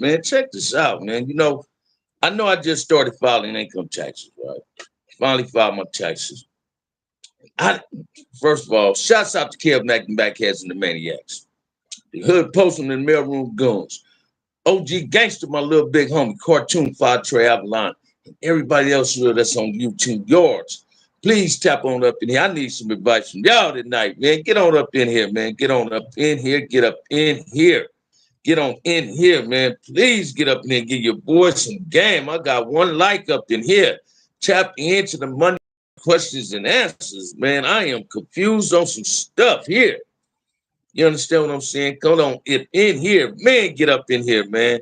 Man, check this out, man. I know I just started filing income taxes, right? Finally filed my taxes. I First of all, shouts out to Kev Mack and Backheads and the Maniacs. The hood posting in the mailroom goons. OG Gangster, my little big homie, Cartoon Fire Trey Avalon, and everybody else that's on YouTube, yours. Please tap on up in here. I need some advice from y'all tonight, man. Get on up in here, man. Get on up in here. Get up in here. Get on in here, man. Please get up in there and give your boy some game. I got one like up in here. Tap into the money questions and answers, man. I am confused on some stuff here. You understand what I'm saying? Come on in here, man. Get up in here, man.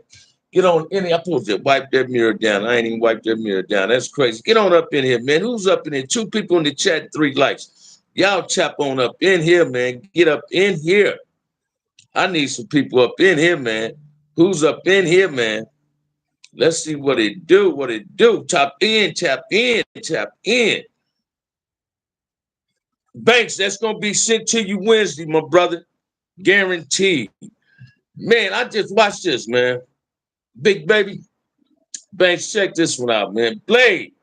Get on in here. I supposed to wipe that mirror down. I ain't even wiped that mirror down. That's crazy. Get on up in here, man. Who's up in here? 2 people in the chat, 3 likes. Y'all tap on up in here, man. Get up in here. I need some people up in here, man. Who's up in here, man? Let's see what it do. What it do. Tap in, tap in, tap in. Banks, that's gonna be sent to you Wednesday, my brother. Guaranteed. Man, I just watched this, man. Big baby. Banks, check this one out, man. Blade.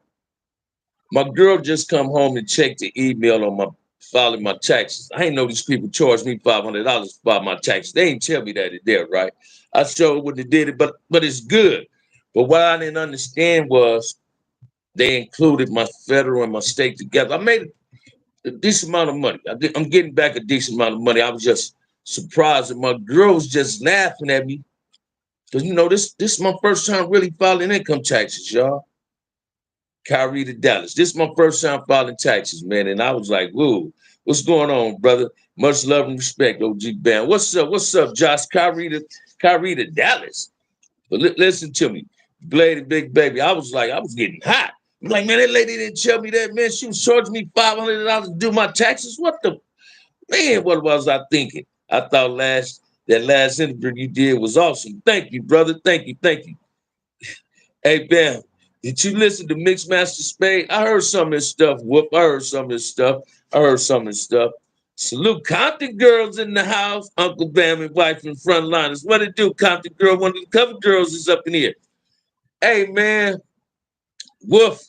My girl just come home and checked the email on my filing my taxes. I ain't know these people charged me $500 to file my taxes. They ain't tell me that it did, right? I sure wouldn't have did it, but it's good. But what I didn't understand was they included my federal and my state together. I made a decent amount of money. I'm getting back a decent amount of money. I was just surprised that my girl was just laughing at me. Because, this is my first time really filing income taxes, y'all. Kyrie to Dallas. This is my first time filing taxes, man. And I was like, whoa, what's going on, brother? Much love and respect, OG Band. What's up? What's up, Josh? Kyrie to Dallas. But listen to me. Blade and Big Baby. I was getting hot. I'm like, man, that lady didn't tell me that, man. She was charging me $500 to do my taxes. What the man? What was I thinking? I thought that last interview you did was awesome. Thank you, brother. Thank you. Thank you. Hey, Bam, did you listen to Mixmaster Spade? I heard some of this stuff. Whoop, I heard some of this stuff. Salute Compton girls in the house. Uncle Bam and wife and frontliners. What it do, Compton girl? One of the cover girls is up in here. Hey, man. Woof.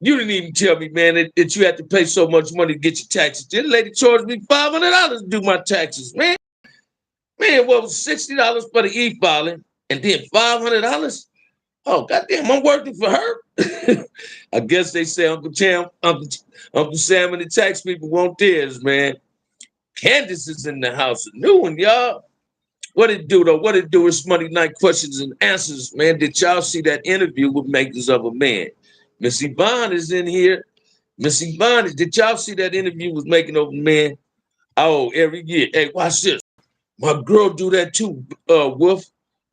You didn't even tell me, man, that you had to pay so much money to get your taxes. This lady charged me $500 to do my taxes, man. Man, what was $60 for the e-filing and then $500? Oh, goddamn, I'm working for her. I guess they say Uncle Sam and the tax people want theirs, man. Candace is in the house. A new one, y'all. What it do, though? What it do is Monday Night Questions and Answers, man. Did y'all see that interview with Makers of a Man? Miss Yvonne is in here. Miss Yvonne, did y'all see that interview with Making of a Man? Oh, every year. Hey, watch this. My girl do that too, Wolf.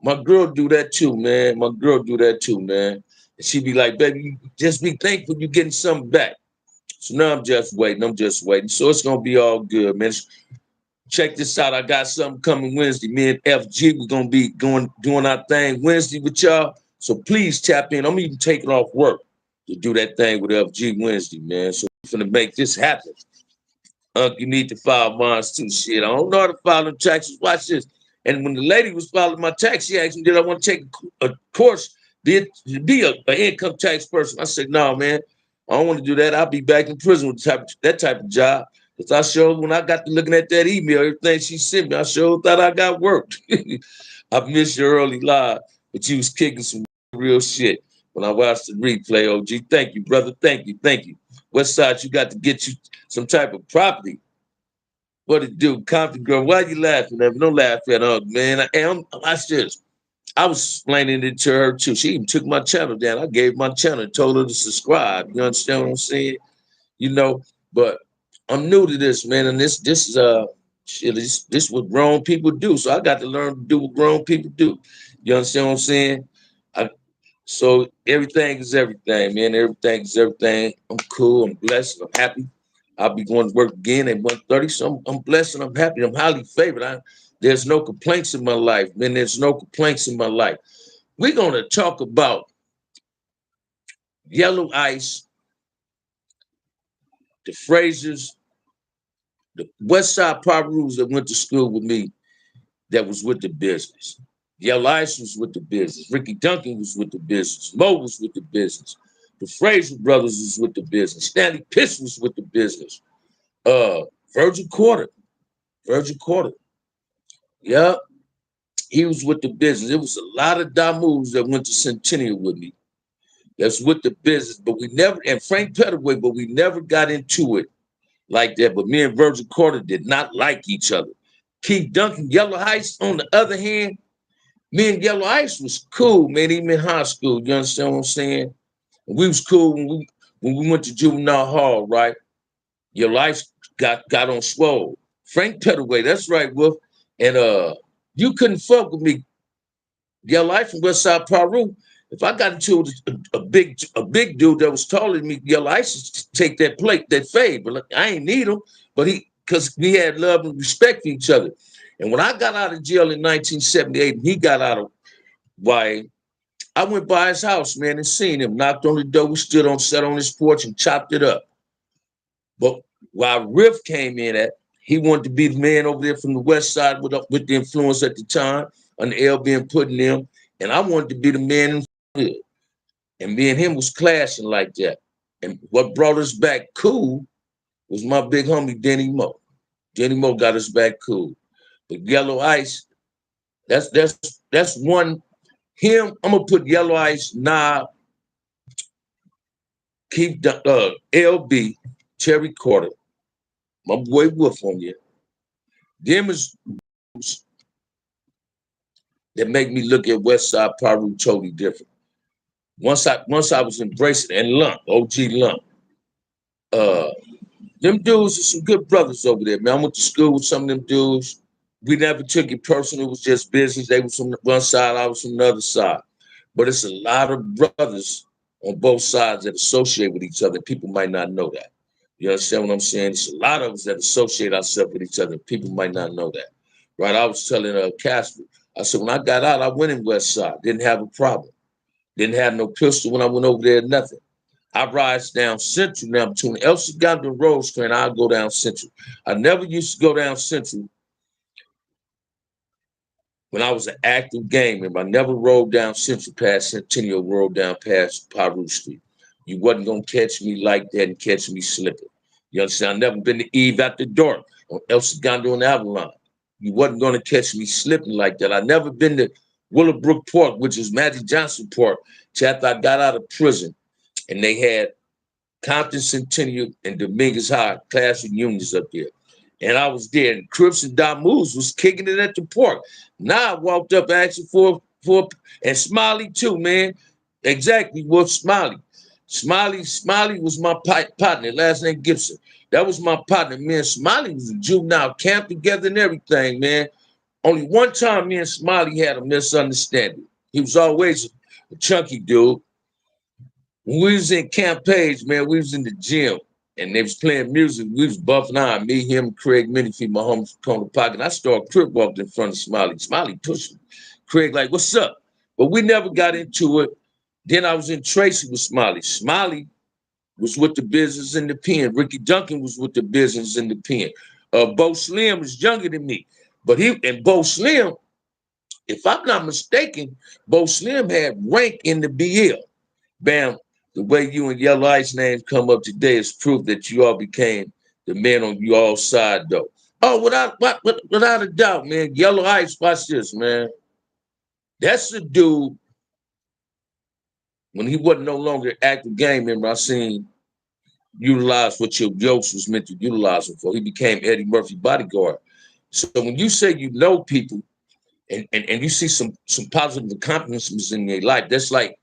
My girl do that too, man. My girl do that too, man. And she be like, baby, just be thankful you're getting something back. So now I'm just waiting. So it's gonna be all good, man. Check this out. I got something coming Wednesday. Me and FG, we're gonna be doing our thing Wednesday with y'all. So please tap in. I'm even taking off work to do that thing with FG Wednesday, man. So we're gonna make this happen. You need to file bonds too. Shit, I don't know how to file them taxes. Watch this. And when the lady was filing my tax, she asked me, did I want to take a course, be an income tax person? I said, no, man, I don't want to do that. I'll be back in prison with that type of job. Because I sure, when I got to looking at that email, everything she sent me, I sure thought I got worked. I missed your early live, but you was kicking some real shit when I watched the replay, OG. Thank you, brother. Thank you. West Side, you got to get you some type of property. What it do? Compton girl, why you laughing at me? Don't laugh at her, man. Watch this. I was explaining it to her too. She even took my channel down. I gave my channel and told her to subscribe. You understand what I'm saying? But I'm new to this, man. And this is what grown people do. So I got to learn to do what grown people do. You understand what I'm saying? So everything is everything, man. Everything is everything. I'm cool. I'm blessed. I'm happy. I'll be going to work again at 1:30. So I'm blessed and I'm happy. I'm highly favored. There's no complaints in my life, man. There's no complaints in my life. We're going to talk about Yellow Ice, the Frasers, the West Side Pop Rules that went to school with me that was with the business. Yellow Ice was with the business. Ricky Duncan was with the business. Mo was with the business. The Fraser brothers was with the business. Stanley Pitts was with the business. Uh, Virgil Carter. Virgil Carter. Yeah, he was with the business. It was a lot of Damus that went to Centennial with me. That's with the business, but we never, and Frank Pettaway, but we never got into it like that. But me and Virgil Carter did not like each other. Keith Duncan, Yellow Ice, on the other hand, me and Yellow Ice was cool, man, even in high school. You understand what I'm saying? We was cool when we went to juvenile hall, right? Your life got on swole. Frank Pettaway, that's right, Wolf. And you couldn't fuck with me. Your life from West Side Peru. If I got into a big dude that was taller than me, your license to take that plate, that fade. But like, I ain't need him. But because we had love and respect for each other. And when I got out of jail in 1978 and he got out of YA, I went by his house, man, and seen him. Knocked on the door, we sat on his porch and chopped it up. But while Riff came in at, he wanted to be the man over there from the West Side with the influence at the time, on the L being put in them. And I wanted to be the man in the hood. And me and him was clashing like that. And what brought us back cool was my big homie, Denny Moe. Denny Moe got us back cool. But Yellow Ice, that's one. Him, I'm gonna put Yellow Ice, keep LB, Cherry Carter, my boy Wolf on you. Them is that make me look at West Side Peru totally different. Once I was embracing and Lump, OG Lump. Them dudes are some good brothers over there, man. I went to school with some of them dudes. We never took it personal. It was just business. They was from one side, I was from the other side. But it's a lot of brothers on both sides that associate with each other. People might not know that. You understand what I'm saying? It's a lot of us that associate ourselves with each other. People might not know that. Right? I was telling Casper, I said, when I got out, I went in West Side. Didn't have a problem. Didn't have no pistol when I went over there, nothing. I rise down Central now between El Segundo and Rosecrans. I'll go down Central. I never used to go down Central when I was an active gang member. I never rode down Central past Centennial, rode down past Peru Street. You wasn't going to catch me like that and catch me slipping. You understand? I never been to Eve after dark on El Segundo and Avalon. You wasn't going to catch me slipping like that. I never been to Willowbrook Park, which is Magic Johnson Park, till after I got out of prison. And they had Compton Centennial and Dominguez High class reunions up there. And I was there, and Crips and Damus was kicking it at the park. Now I walked up asking for and Smiley too, man. Exactly, Wolf Smiley. Smiley was my partner, last name Gibson. That was my partner. Me and Smiley was in juvenile camp together and everything, man. Only one time me and Smiley had a misunderstanding. He was always a chunky dude. When we was in Camp Page, man, we was in the gym and they was playing music. We was buffing on me, him, Craig Minifee, my homie from the pocket. And I started Crip walked in front of Smiley. Smiley pushed me. Craig like, what's up? But we never got into it. Then I was in Tracy with Smiley. Smiley was with the business in the pen. Ricky Duncan was with the business in the pen. Bo Slim was younger than me. But Bo Slim, if I'm not mistaken, Bo Slim had rank in the BL. Bam. The way you and Yellow Ice names come up today is proof that you all became the man on you all side, though. Oh, without a doubt, man. Yellow Ice, watch this, man. That's the dude, when he wasn't no longer active gang member, I seen utilize what your jokes was meant to utilize him for. He became Eddie Murphy bodyguard. So when you say you know people and you see some positive accomplishments in their life, that's like,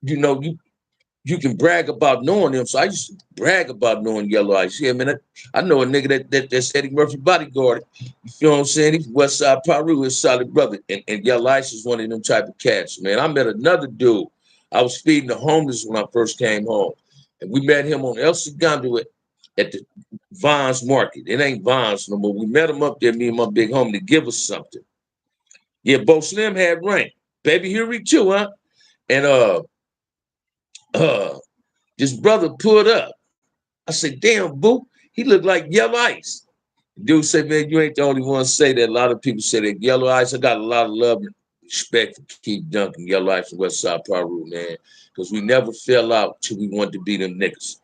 you can brag about knowing them. So I used to brag about knowing Yellow Ice. Yeah, man, I know a nigga that's Eddie Murphy bodyguard. You feel what I'm saying? He's West Side Peru, his solid brother. And Yellow Ice is one of them type of cats, man. I met another dude. I was feeding the homeless when I first came home. And we met him on El Segundo at the Vons Market. It ain't Vons no more. We met him up there, me and my big homie, to give us something. Yeah, Bo Slim had rank. Baby Huey too, huh? And this brother pulled up. I said, damn, boo, he looked like Yellow Ice. The dude said, man, you ain't the only one to say that. A lot of people say that Yellow Ice, I got a lot of love Respect for Keith Duncan, Your Life in West Side Peru, man. Because we never fell out till we wanted to be them niggas.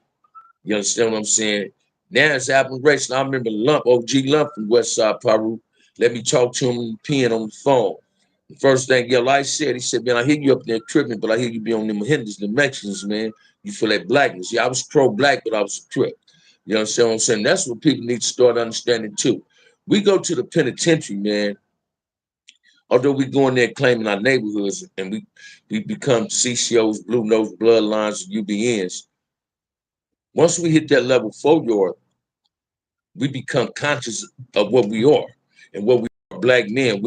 You understand what I'm saying? Now it's admiration. I remember Lump, OG Lump from West Side Peru. Let me talk to him in the pen on the phone. The first thing Your Life said, he said, man, I hear you up there tripping, but I hear you be on them Hindus, the Mexicans, man. You feel that blackness. Yeah, I was pro-black, but I was a trip. You understand what I'm saying? That's what people need to start understanding too. We go to the penitentiary, man. Although we go in there claiming our neighborhoods and we become CCOs, Blue Nose, Bloodlines, UBNs. Once we hit that level 4 yard, we become conscious of what we are and what we are, black men.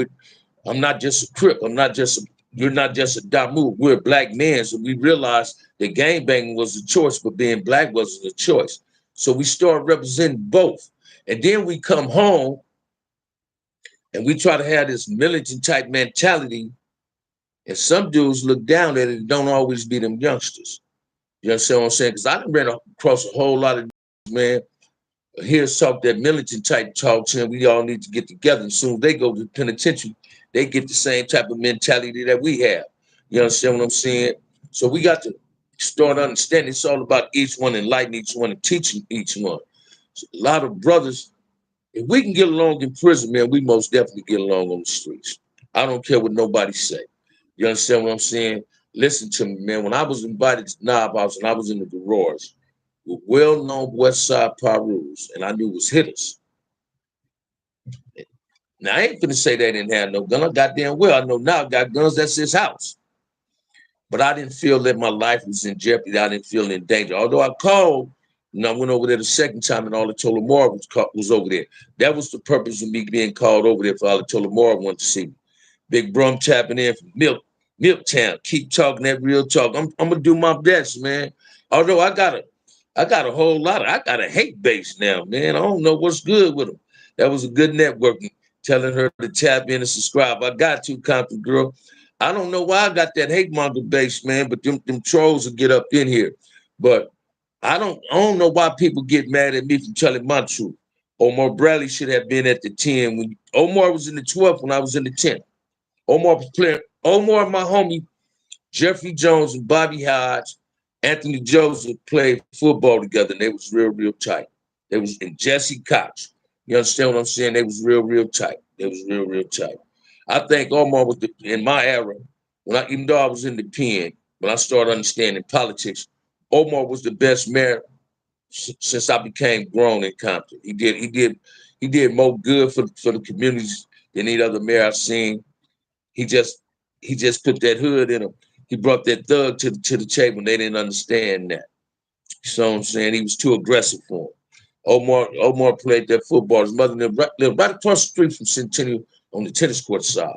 I'm not just a Crip. You're not just a Damu. We're black men. So we realized that gangbanging was a choice, but being black wasn't a choice. So we start representing both. And then we come home and we try to have this militant type mentality. And some dudes look down at it and don't always be them youngsters. You understand what I'm saying? Because I done ran across a whole lot of man. Here's talk that militant type talk to them. We all need to get together. And soon as they go to the penitentiary, they get the same type of mentality that we have. You understand what I'm saying? So we got to start understanding it's all about each one, enlightening each one, and teaching each one. So a lot of brothers, if we can get along in prison, man, we most definitely get along on the streets. I don't care what nobody say. You understand what I'm saying? Listen to me, man. When I was invited to Knob House and I was in the garage with well-known West Side Perus, and I knew was hitters. Now, I ain't finna say they didn't have no gun. I goddamn well, I know now I got guns. That's his house. But I didn't feel that my life was in jeopardy. I didn't feel in danger. Although I called, and I went over there the second time, and Alatola Moore was over there. That was the purpose of me being called over there for Alatola Moore wanted to see me. Big Brum tapping in from Milktown. Keep talking that real talk. I'm gonna do my best, man. Although I got a whole lot of, I got a hate base now, man. I don't know what's good with them. That was a good networking, telling her to tap in and subscribe. I got to, Compton Girl. I don't know why I got that hate monger base, man, but them trolls will get up in here. But I don't know why people get mad at me for telling my truth. Omar Bradley should have been at the 10 when Omar was in the 12th when I was in the 10th. Omar was playing. Omar, my homie, Jeffrey Jones and Bobby Hodge, Anthony Joseph played football together, and they was real tight. They was in Jesse Cox. You understand what I'm saying? They was real tight. They was real tight. I think Omar was in my era, even though I was in the pen, when I started understanding politics, Omar was the best mayor since I became grown in Compton. He did more good for the communities than any other mayor I've seen. He just put that hood in him. He brought that thug to the table, and they didn't understand that. You know what I'm saying? He was too aggressive for him. Omar played that football. His mother lived right across the street from Centennial on the tennis court side.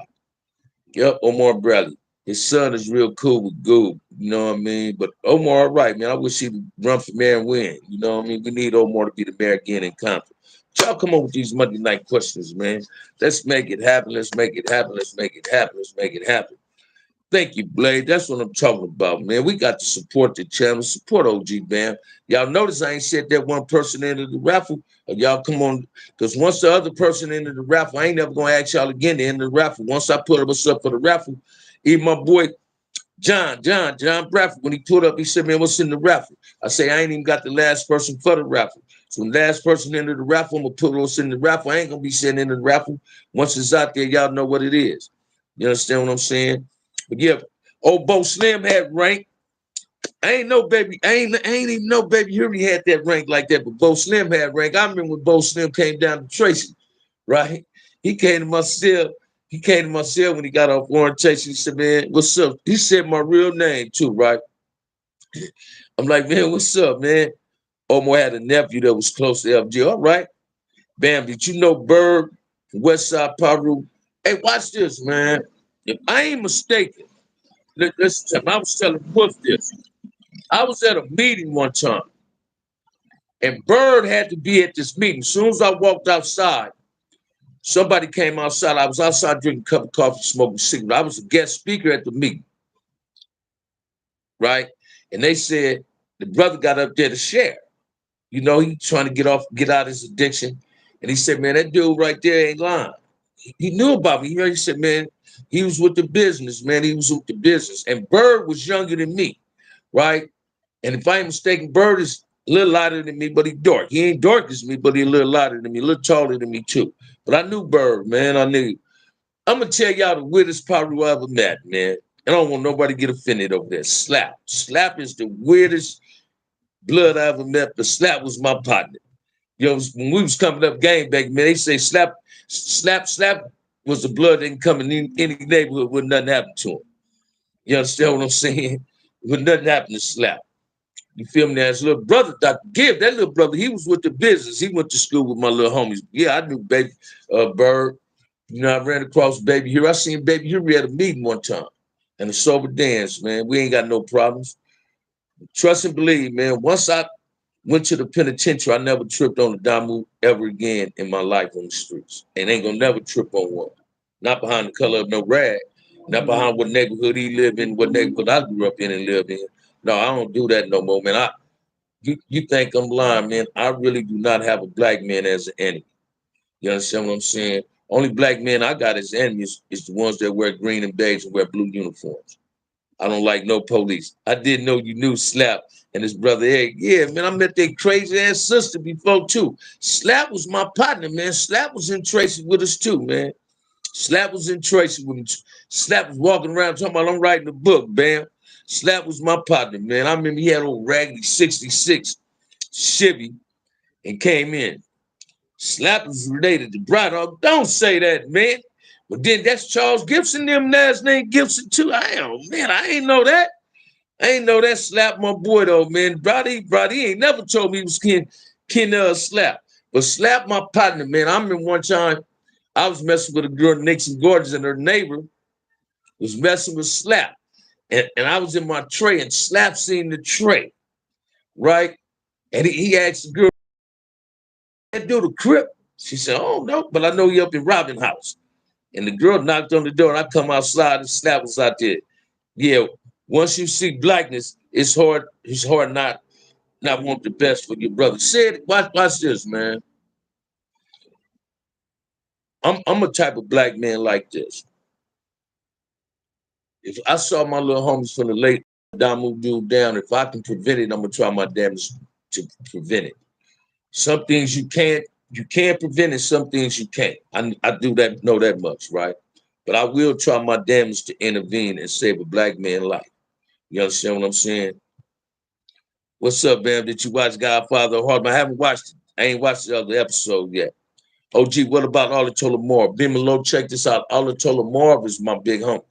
Yep, Omar Bradley. His son is real cool with Goob. You know what I mean? But Omar, all right, man. I wish he'd run for mayor and win. You know what I mean? We need Omar to be the mayor again in Compton. Y'all come up with these Monday night questions, man. Let's make it happen. Let's make it happen. Let's make it happen. Let's make it happen. Thank you, Blade. That's what I'm talking about, man. We got to support the channel, support OG Bam. Y'all notice I ain't said that one person into the raffle. Y'all come on, because once the other person into the raffle, I ain't never gonna ask y'all again to end the raffle. Once I put us up for the raffle, even my boy John Bradford, when he put up, he said, man, what's in the raffle? I say, I ain't even got the last person for the raffle. So the last person into the raffle, I'm gonna put what's in the raffle. I ain't gonna be sitting in the raffle. Once it's out there, y'all know what it is. You understand what I'm saying? But yeah, old Bo Slim had rank. I ain't even know Baby Huey had that rank like that, but Bo Slim had rank. I remember when Bo Slim came down to Tracy, right? He came to my cell. He came to my cell when he got off orientation. He said, man, what's up? He said my real name too, right? I'm like, man, what's up, man? Omar had a nephew that was close to FG. All right. Bam, did you know Bird from West Side Peru? Hey, watch this, man. If I ain't mistaken, listen, I was telling Wolf this. I was at a meeting one time, and Bird had to be at this meeting. As soon as I walked outside, somebody came outside. I was outside drinking a cup of coffee, smoking a cigarette. I was a guest speaker at the meeting, right? And they said the brother got up there to share. You know, he trying to get out his addiction. And he said, man, that dude right there ain't lying. he knew about me. He said, man, he was with the business, man. He was with the business. And Bird was younger than me, right? And if I ain't mistaken, Bird is a little lighter than me, but he dark. He ain't dark as me, but he a little lighter than me, a little taller than me too. But I knew Bird, man. I knew. I'm gonna tell y'all the weirdest Paru I ever met, man. I don't want nobody to get offended over that. Slap. Slap is the weirdest blood I ever met, but Slap was my partner. You know, when we was coming up game back, man, they say Slap was the blood that can come in any neighborhood when nothing happened to him. You understand what I'm saying? When nothing happened to Slap. You feel me? Now, his little brother, Dr. Gibb, that little brother, he was with the business. He went to school with my little homies. Yeah, I knew Baby Bird. You know, I ran across Baby Hero. I seen Baby Hero at a meeting one time and a sober dance, man. We ain't got no problems. Trust and believe, man. Once I went to the penitentiary, I never tripped on a Damu ever again in my life on the streets. And ain't gonna never trip on one. Not behind the color of no rag. Not behind what neighborhood he lived in, what neighborhood I grew up in and lived in. No, I don't do that no more, man. You think I'm lying, man. I really do not have a black man as an enemy. You understand what I'm saying? Only black men I got as enemies is the ones that wear green and beige and wear blue uniforms. I don't like no police. I didn't know you knew Slap and his brother Eric. Yeah, man, I met their crazy ass sister before too. Slap was my partner, man. Slap was in Tracy with us too, man. Slap was in Tracy with me. Slap was walking around talking about I'm writing a book, bam. Slap was my partner, man. I remember he had old raggedy 66 Chevy and came in. Slap is related to Bright Dog. Don't say that, man. But then that's Charles Gibson, them last name Gibson too. I ain't know that. I ain't know that. Slap my boy though, man. Brody ain't never told me he was kin Slap. But Slap my partner, man. I remember one time I was messing with a girl, Nixon Gorgeous, and her neighbor was messing with Slap. And I was in my tray and Slap seen the tray, right? And he asked the girl, that dude a crip? She said, oh no, but I know you up in Robin House. And the girl knocked on the door and I come outside and Slap was out there. Yeah, once you see blackness, it's hard not want the best for your brother. Said, watch this, man. I'm a type of black man like this. If I saw my little homies from the late Damu dude down, if I can prevent it, I'm gonna try my damnedest to prevent it. Some things you can't prevent it, some things you can't. I do that, know that much, right? But I will try my damnedest to intervene and save a black man's life. You understand what I'm saying? What's up, Bam? Did you watch Godfather of Harlem? I haven't watched it. I ain't watched the other episode yet. OG, what about Olatola Marv? Ben Malone, check this out. Olatola Marv is my big homie.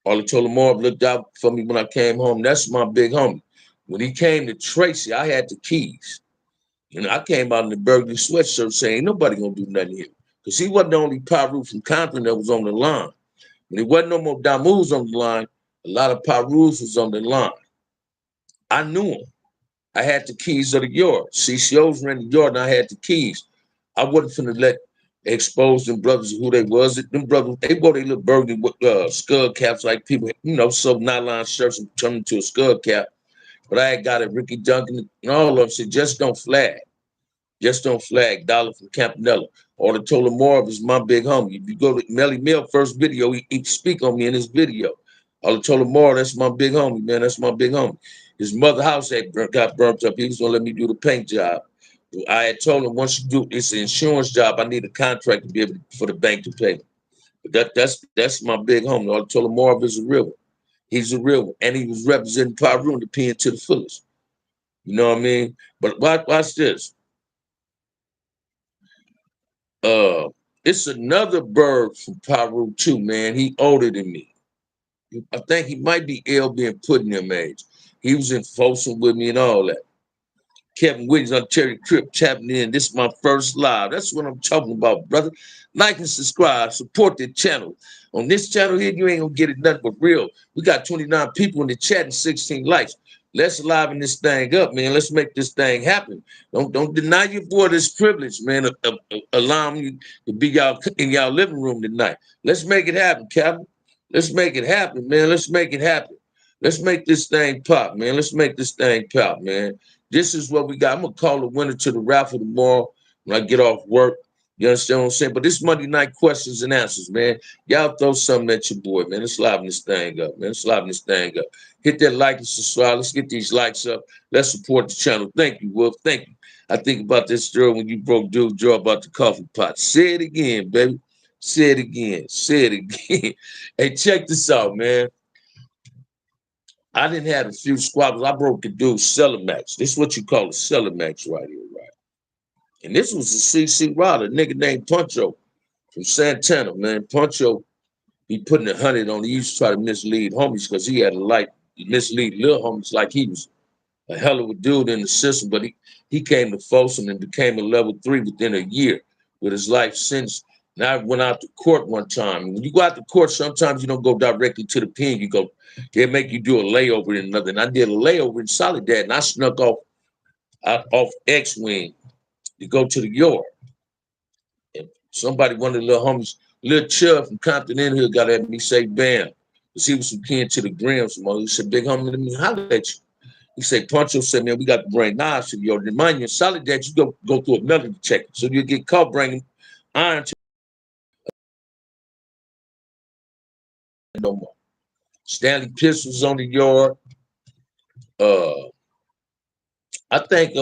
Olatola Marv looked out for me when I came home. That's my big homie. When he came to Tracy, I had the keys. You know, I came out in the burgundy sweatshirt saying, ain't nobody gonna do nothing here. Because he wasn't the only Paru from Compton that was on the line. When there wasn't no more Damus on the line, a lot of Parus was on the line. I knew him. I had the keys of the yard. CCOs ran the yard and I had the keys. I wasn't finna let expose them brothers who they was. Them brothers, they wore their little burgundy skull caps like people, you know, sew nylon shirts and turn into a skull cap. But I had got it, Ricky Duncan and all of them said, just don't flag. Just don't flag. Dollar from Campanella. Olatola Marv is my big homie. If you go to Melly Mill first video, he speak on me in his video. Olatola Marv, that's my big homie, man. That's my big homie. His mother house got burnt up. He was gonna let me do the paint job. I had told him once you do it's an insurance job, I need a contract to be able for the bank to pay me. But that's my big homie. Olatola Marv is a real one. He's a real one. And he was representing Paru and the pen to the fullest. You know what I mean? But watch this. It's another bird from Paru too, man. He older than me. I think he might be LB and Pudding age. He was in Folsom with me and all that. Kevin Williams on Terry Crip tapping in. This is my first live. That's what I'm talking about, brother. Like and subscribe. Support the channel. On this channel here, you ain't gonna get it nothing but real. We got 29 people in the chat and 16 likes. Let's liven this thing up, man. Let's make this thing happen. Don't deny your boy this privilege, man, of allowing you to be y'all in y'all living room tonight. Let's make it happen, Captain. Let's make it happen, man. Let's make it happen. Let's make this thing pop, man. Let's make this thing pop, man. This is what we got. I'm gonna call the winner to the raffle tomorrow when I get off work. You understand what I'm saying? But this Monday night questions and answers, man. Y'all throw something at your boy, man. Let's liven this thing up, man. Let's liven this thing up. Hit that like and subscribe. Let's get these likes up. Let's support the channel. Thank you, Wolf. Thank you. I think about this drill when you broke dude draw about the coffee pot. Say it again, baby. Say it again. Say it again. Hey, check this out, man. I didn't have a few squabbles. I broke the dude's cellar match. This is what you call a cellar match right here, right? And this was a CC Rider, a nigga named Puncho from Santana, man. Puncho, he putting 100 on. He used to try to mislead homies because he had a light, mislead little homies like he was a hell of a dude in the system. But he came to Folsom and became a level 3 within a year with his life sentence. And I went out to court one time. And when you go out to court, sometimes you don't go directly to the pen. You go, they make you do a layover in another. And I did a layover in Soledad, and I snuck off X-Wing to go to the yard. And somebody, one of the little homies, Lil Chubb from Compton in here, got at me say, bam. Because he was some kin to the Grams. He said, big homie, let me holler at you. He said, Puncho said, man, we got to bring knives to the yard. Remind you, in Soledad, you go through a melody check. So you get caught bringing iron to no more. Stanley Pistols on the yard. I think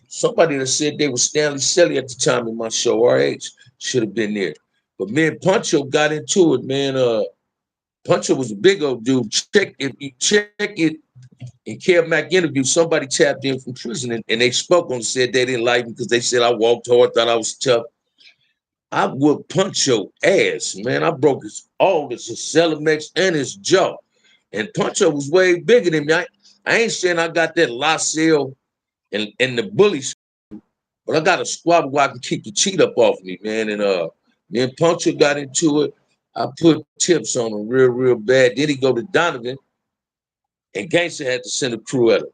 somebody that said they was Stanley Selly at the time in my show, RH, should have been there. But me and Puncho got into it, man. Puncho was a big old dude. Check it. In Kev Mack interview, somebody tapped in from prison and they spoke on it, said they didn't like me because they said I walked hard, thought I was tough. I whooped Puncho ass, man. I broke his Celamex and his jaw. And Puncho was way bigger than me. I ain't saying I got that Lacelle and the bullies, but I got a squad where I can keep the cheat up off me, man. And me and Puncho got into it. I put tips on him real bad. Then he go to Donovan, and Gangster had to send a crew at him.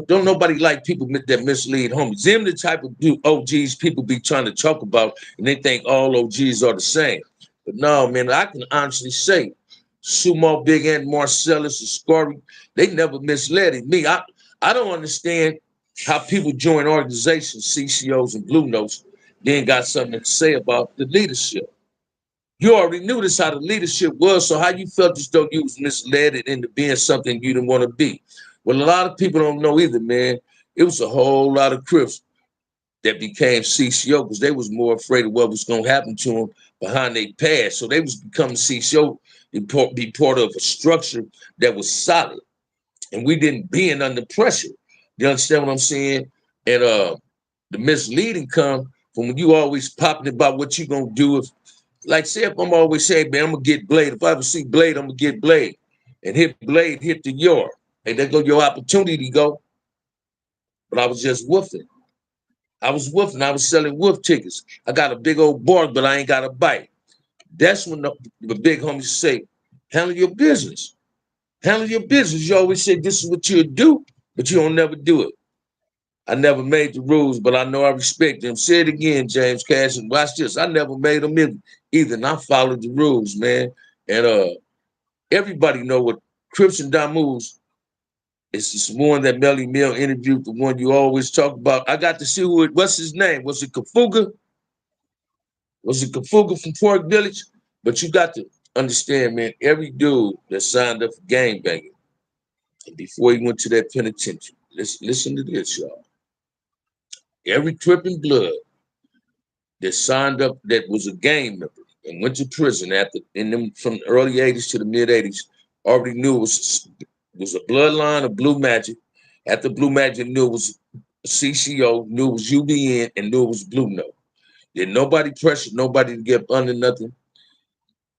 Don't nobody like people that mislead homies. Them the type of OGs people be trying to talk about, and they think all OGs are the same. But no, man, I can honestly say, Sumo, Big Ant, Marcellus, and Scory, they never misled me. I don't understand how people join organizations, CCOs and Blue Notes, then got something to say about the leadership. You already knew this how the leadership was, so how you felt as though you was misled into being something you didn't want to be. Well, a lot of people don't know either, man. It was a whole lot of Crips that became CCO because they was more afraid of what was going to happen to them behind their past. So they was becoming CCO to be part of a structure that was solid. And we didn't be under pressure. You understand what I'm saying? And the misleading come from when you always popping about what you going to do if, like, say if I'm always saying, man, I'm going to get Blade. If I ever see Blade, I'm going to get Blade. And hit Blade, hit the yard. Hey, there go your opportunity to go. But I was just woofing. I was selling wolf tickets. I got a big old bark, but I ain't got a bite. That's when the big homies say, handle your business. Handle your business. You always say this is what you'll do, but you don't never do it. I never made the rules, but I know I respect them. Say it again, James Cash, and watch this. I never made them either, and I followed the rules, man. And everybody know what Crips and Damus. It's this one that Melly Mill interviewed, the one you always talk about. I got to see what's his name? Was it Kafuga? Was it Kafuga from Pork Village? But you got to understand, man, every dude that signed up for gangbanging, and before he went to that penitentiary, listen to this, y'all. Every Crip and Blood that signed up that was a gang member and went to prison from the early 80s to the mid 80s already knew it was a bloodline of Blue Magic. After Blue Magic knew it was CCO, knew it was UBN, and knew it was Blue Note. Did nobody pressure nobody to get under nothing.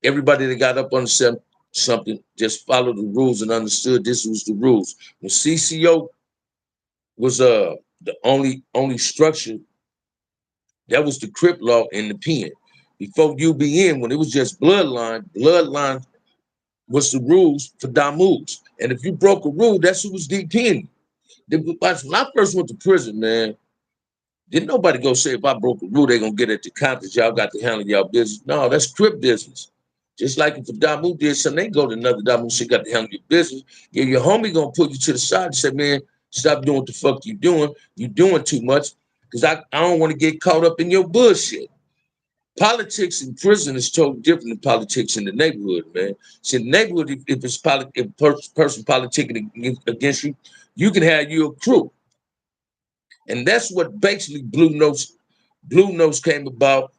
Everybody that got up on something just followed the rules and understood this was the rules. When CCO was the only structure, that was the Crip law in the pen. Before UBN, when it was just bloodline was the rules for Damus. And if you broke a rule, that's who was DPing. When I first went to prison, man, didn't nobody go say if I broke a rule, they're gonna get at the cops, y'all got to handle y'all business. No, that's Crip business. Just like if a Damu did something, they go to another Damu, shit got to handle your business. Yeah, your homie gonna put you to the side and say, man, stop doing what the fuck you doing. You doing too much. Cause I don't want to get caught up in your bullshit. Politics in prison is totally different than politics in the neighborhood, man. See, in the neighborhood, if it's if person politicking against you, you can have your crew. And that's what basically Blue Nose came about.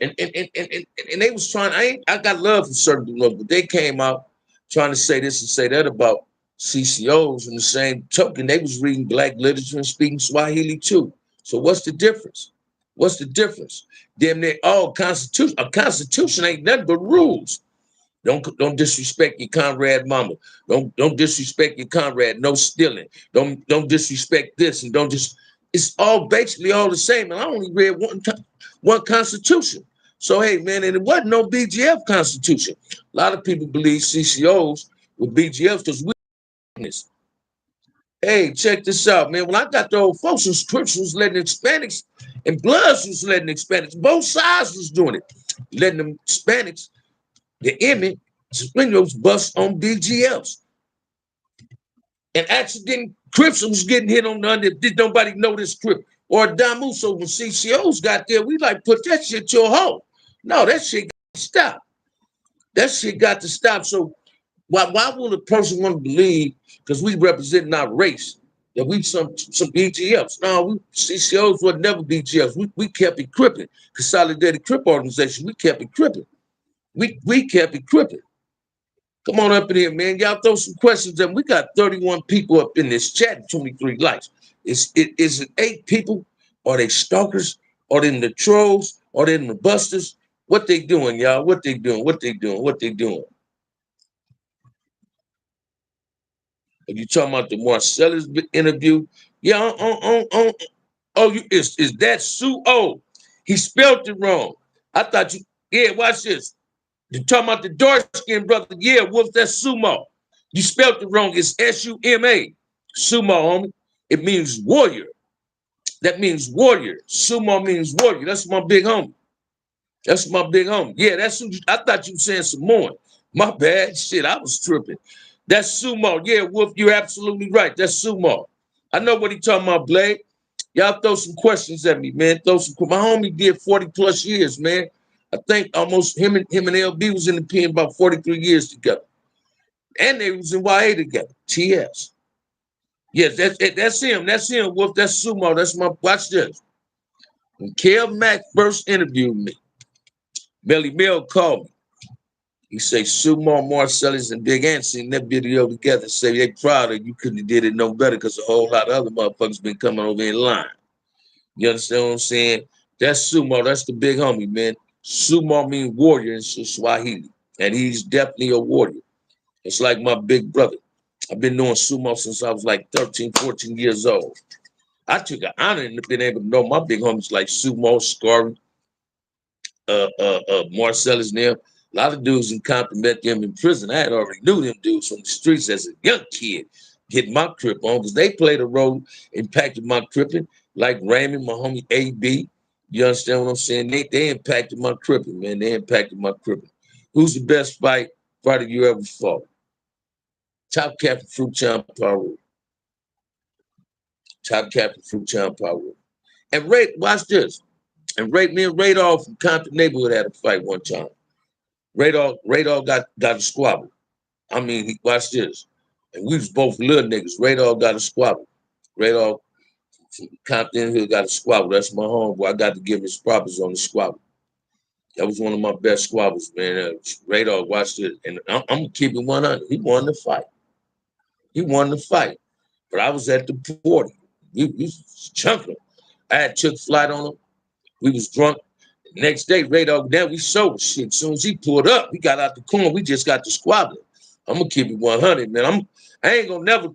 And they was trying, I got love for certain Blue Nose, but they came out trying to say this and say that about CCOs. In the same token, they was reading black literature and speaking Swahili too. So what's the difference? What's the difference? Damn, they all constitution. A constitution ain't nothing but rules. Don't disrespect your comrade mama. Don't disrespect your comrade. No stealing. Don't disrespect this and don't just. It's all basically all the same. And I only read one constitution. So hey man, and it wasn't no BGF constitution. A lot of people believe CCOs were BGFs because we this. Hey, check this out, man. When I got the old folks and Crips was letting Hispanics and Bloods was letting Hispanics. Both sides was doing it, letting them Hispanics, the image, Subliminals bust on BGFs. And accident Crips was getting hit on the under. Did nobody know this Crip? Or Damu, so when CCOs got there, we like put that shit to a halt. No, that shit got to stop. That shit got to stop. So why would a person want to believe, because we represent our race, that we some BGFs? No, we CCOs were never BGFs. We kept it cripping. Consolidated Crip Organization, we kept it cripping. We kept it cripping. Come on up in here, man. Y'all throw some questions in. We got 31 people up in this chat and 23 likes. Is it 8 people? Are they stalkers? Are they the trolls? Are they the busters? What they doing, y'all? What they doing? What they doing? What they doing? If you talking about the Marcellus interview, yeah, is that Sue? Oh, he spelled it wrong. I thought you, yeah, watch this. You talking about the dark skinned brother? Yeah, Wolf, that's Sumo. You spelled it wrong. It's Suma. Sumo, homie. It means warrior. That means warrior. Sumo means warrior. That's my big homie. That's my big homie. Yeah, that's who I thought you were saying Samoan. My bad. Shit, I was tripping. That's Sumo. Yeah, Wolf, you're absolutely right. That's Sumo. I know what he talking about, Blade. Y'all throw some questions at me, man. Throw some. My homie did 40 plus years, man. I think almost him and LB was in the pen about 43 years together. And they was in YA together. TS. Yes, that's him. That's him, Wolf. That's Sumo. That's my, watch this. When Kev Mack first interviewed me, Melly Mel called me. He say Sumo, Marcellus, and Big Ant seen that video together. Say they proud of you. Couldn't have did it no better because a whole lot of other motherfuckers been coming over in line. You understand what I'm saying? That's Sumo. That's the big homie, man. Sumo means warrior in Swahili, and he's definitely a warrior. It's like my big brother. I've been doing sumo since I was like 13, 14 years old. I took an honor in being able to know my big homies like Sumo, Scar, Marcellus, and them. A lot of dudes in Compton met them in prison. I had already knew them dudes from the streets as a young kid, getting my crip on because they played a role impacted my cripping, like Raymond, my homie AB. You understand what I'm saying? They impacted my cripping, man. They impacted my cripping. Who's the best fighter you ever fought? Top Captain Fruit Champ Power. Top Captain Fruit Champ Power. And Ray, watch this. And Ray, me and Radar from Compton neighborhood had a fight one time. Radar got a squabble. I mean, watch this. And we was both little niggas. Radar got a squabble. Radar from Compton Hill got a squabble. That's my homeboy. I got to give his props on the squabble. That was one of my best squabbles, man. Radar watched it, and I'm keeping 100. He won the fight. He won the fight. But I was at the party. We was chunking. I had took flight on him. We was drunk. The next day, Radar, then we sober shit. As soon as he pulled up, we got out the corner. We just got to squabbling. I'm gonna keep it 100, man. I ain't gonna never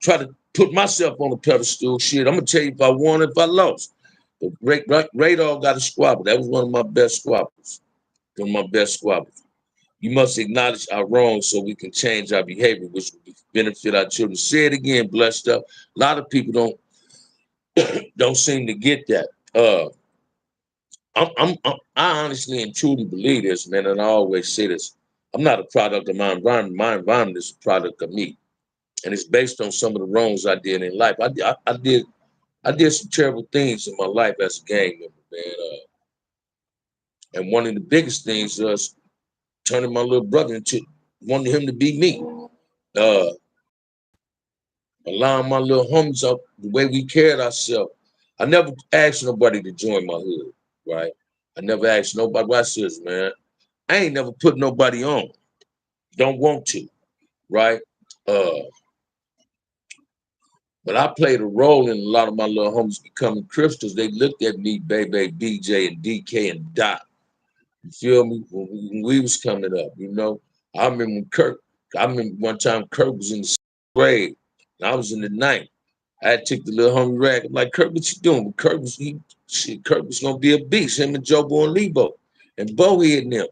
try to put myself on a pedestal. Shit, I'm gonna tell you if I won, if I lost. But Radar got a squabble. That was one of my best squabbles. One of my best squabbles. You must acknowledge our wrongs so we can change our behavior, which will benefit our children. Say it again, blessed up. A lot of people don't seem to get that. I honestly and truly believe this, man, and I always say this. I'm not a product of my environment. My environment is a product of me, and it's based on some of the wrongs I did in life. I did some terrible things in my life as a gang member, man. And one of the biggest things was turning my little brother into wanting him to be me. Uh, allowing my little homies up the way we carried ourselves. I never asked nobody to join my hood, right? I never asked nobody. Watch this, man. I ain't never put nobody on. Don't want to, right? Uh, but I played a role in a lot of my little homies becoming Christians. They looked at me, Baby, BJ, and DK, and Doc. You feel me? When we was coming up, you know. I remember when Kirk. I remember one time Kirk was in the 6th grade, and I was in the 9th. I took the little homie rag. I'm like, Kirk, what you doing? But Kirk was gonna be a beast. Him and Jobo and Lebo and Bowie and them.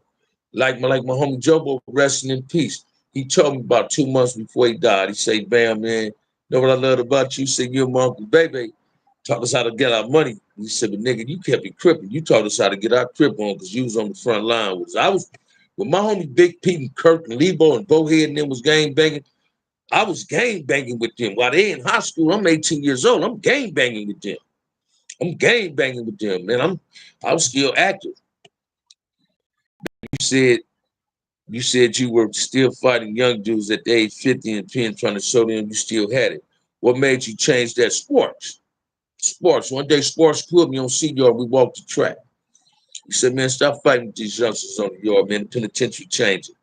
Like my homie Jobo, resting in peace. He told me about 2 months before he died. He said, "Bam, man, know what I loved about you? He said, you're my Uncle Baby. Taught us how to get our money." He said, "But nigga, you kept it crippin'. You taught us how to get our crip on because you was on the front line with us." I was with my homie Big Pete and Kirk and Lebo and Bohead and them was gang banging. I was gang banging with them. While they in high school, I'm 18 years old. I'm gang banging with them. I'm gang banging with them, man. I was still active. You said you were still fighting young dudes at the age 50 and 10, trying to show them you still had it. What made you change that? Sports. Sports. One day sports put me on C yard. We walked the track. He said, "Man, stop fighting with these youngsters on the yard, man. The penitentiary changing."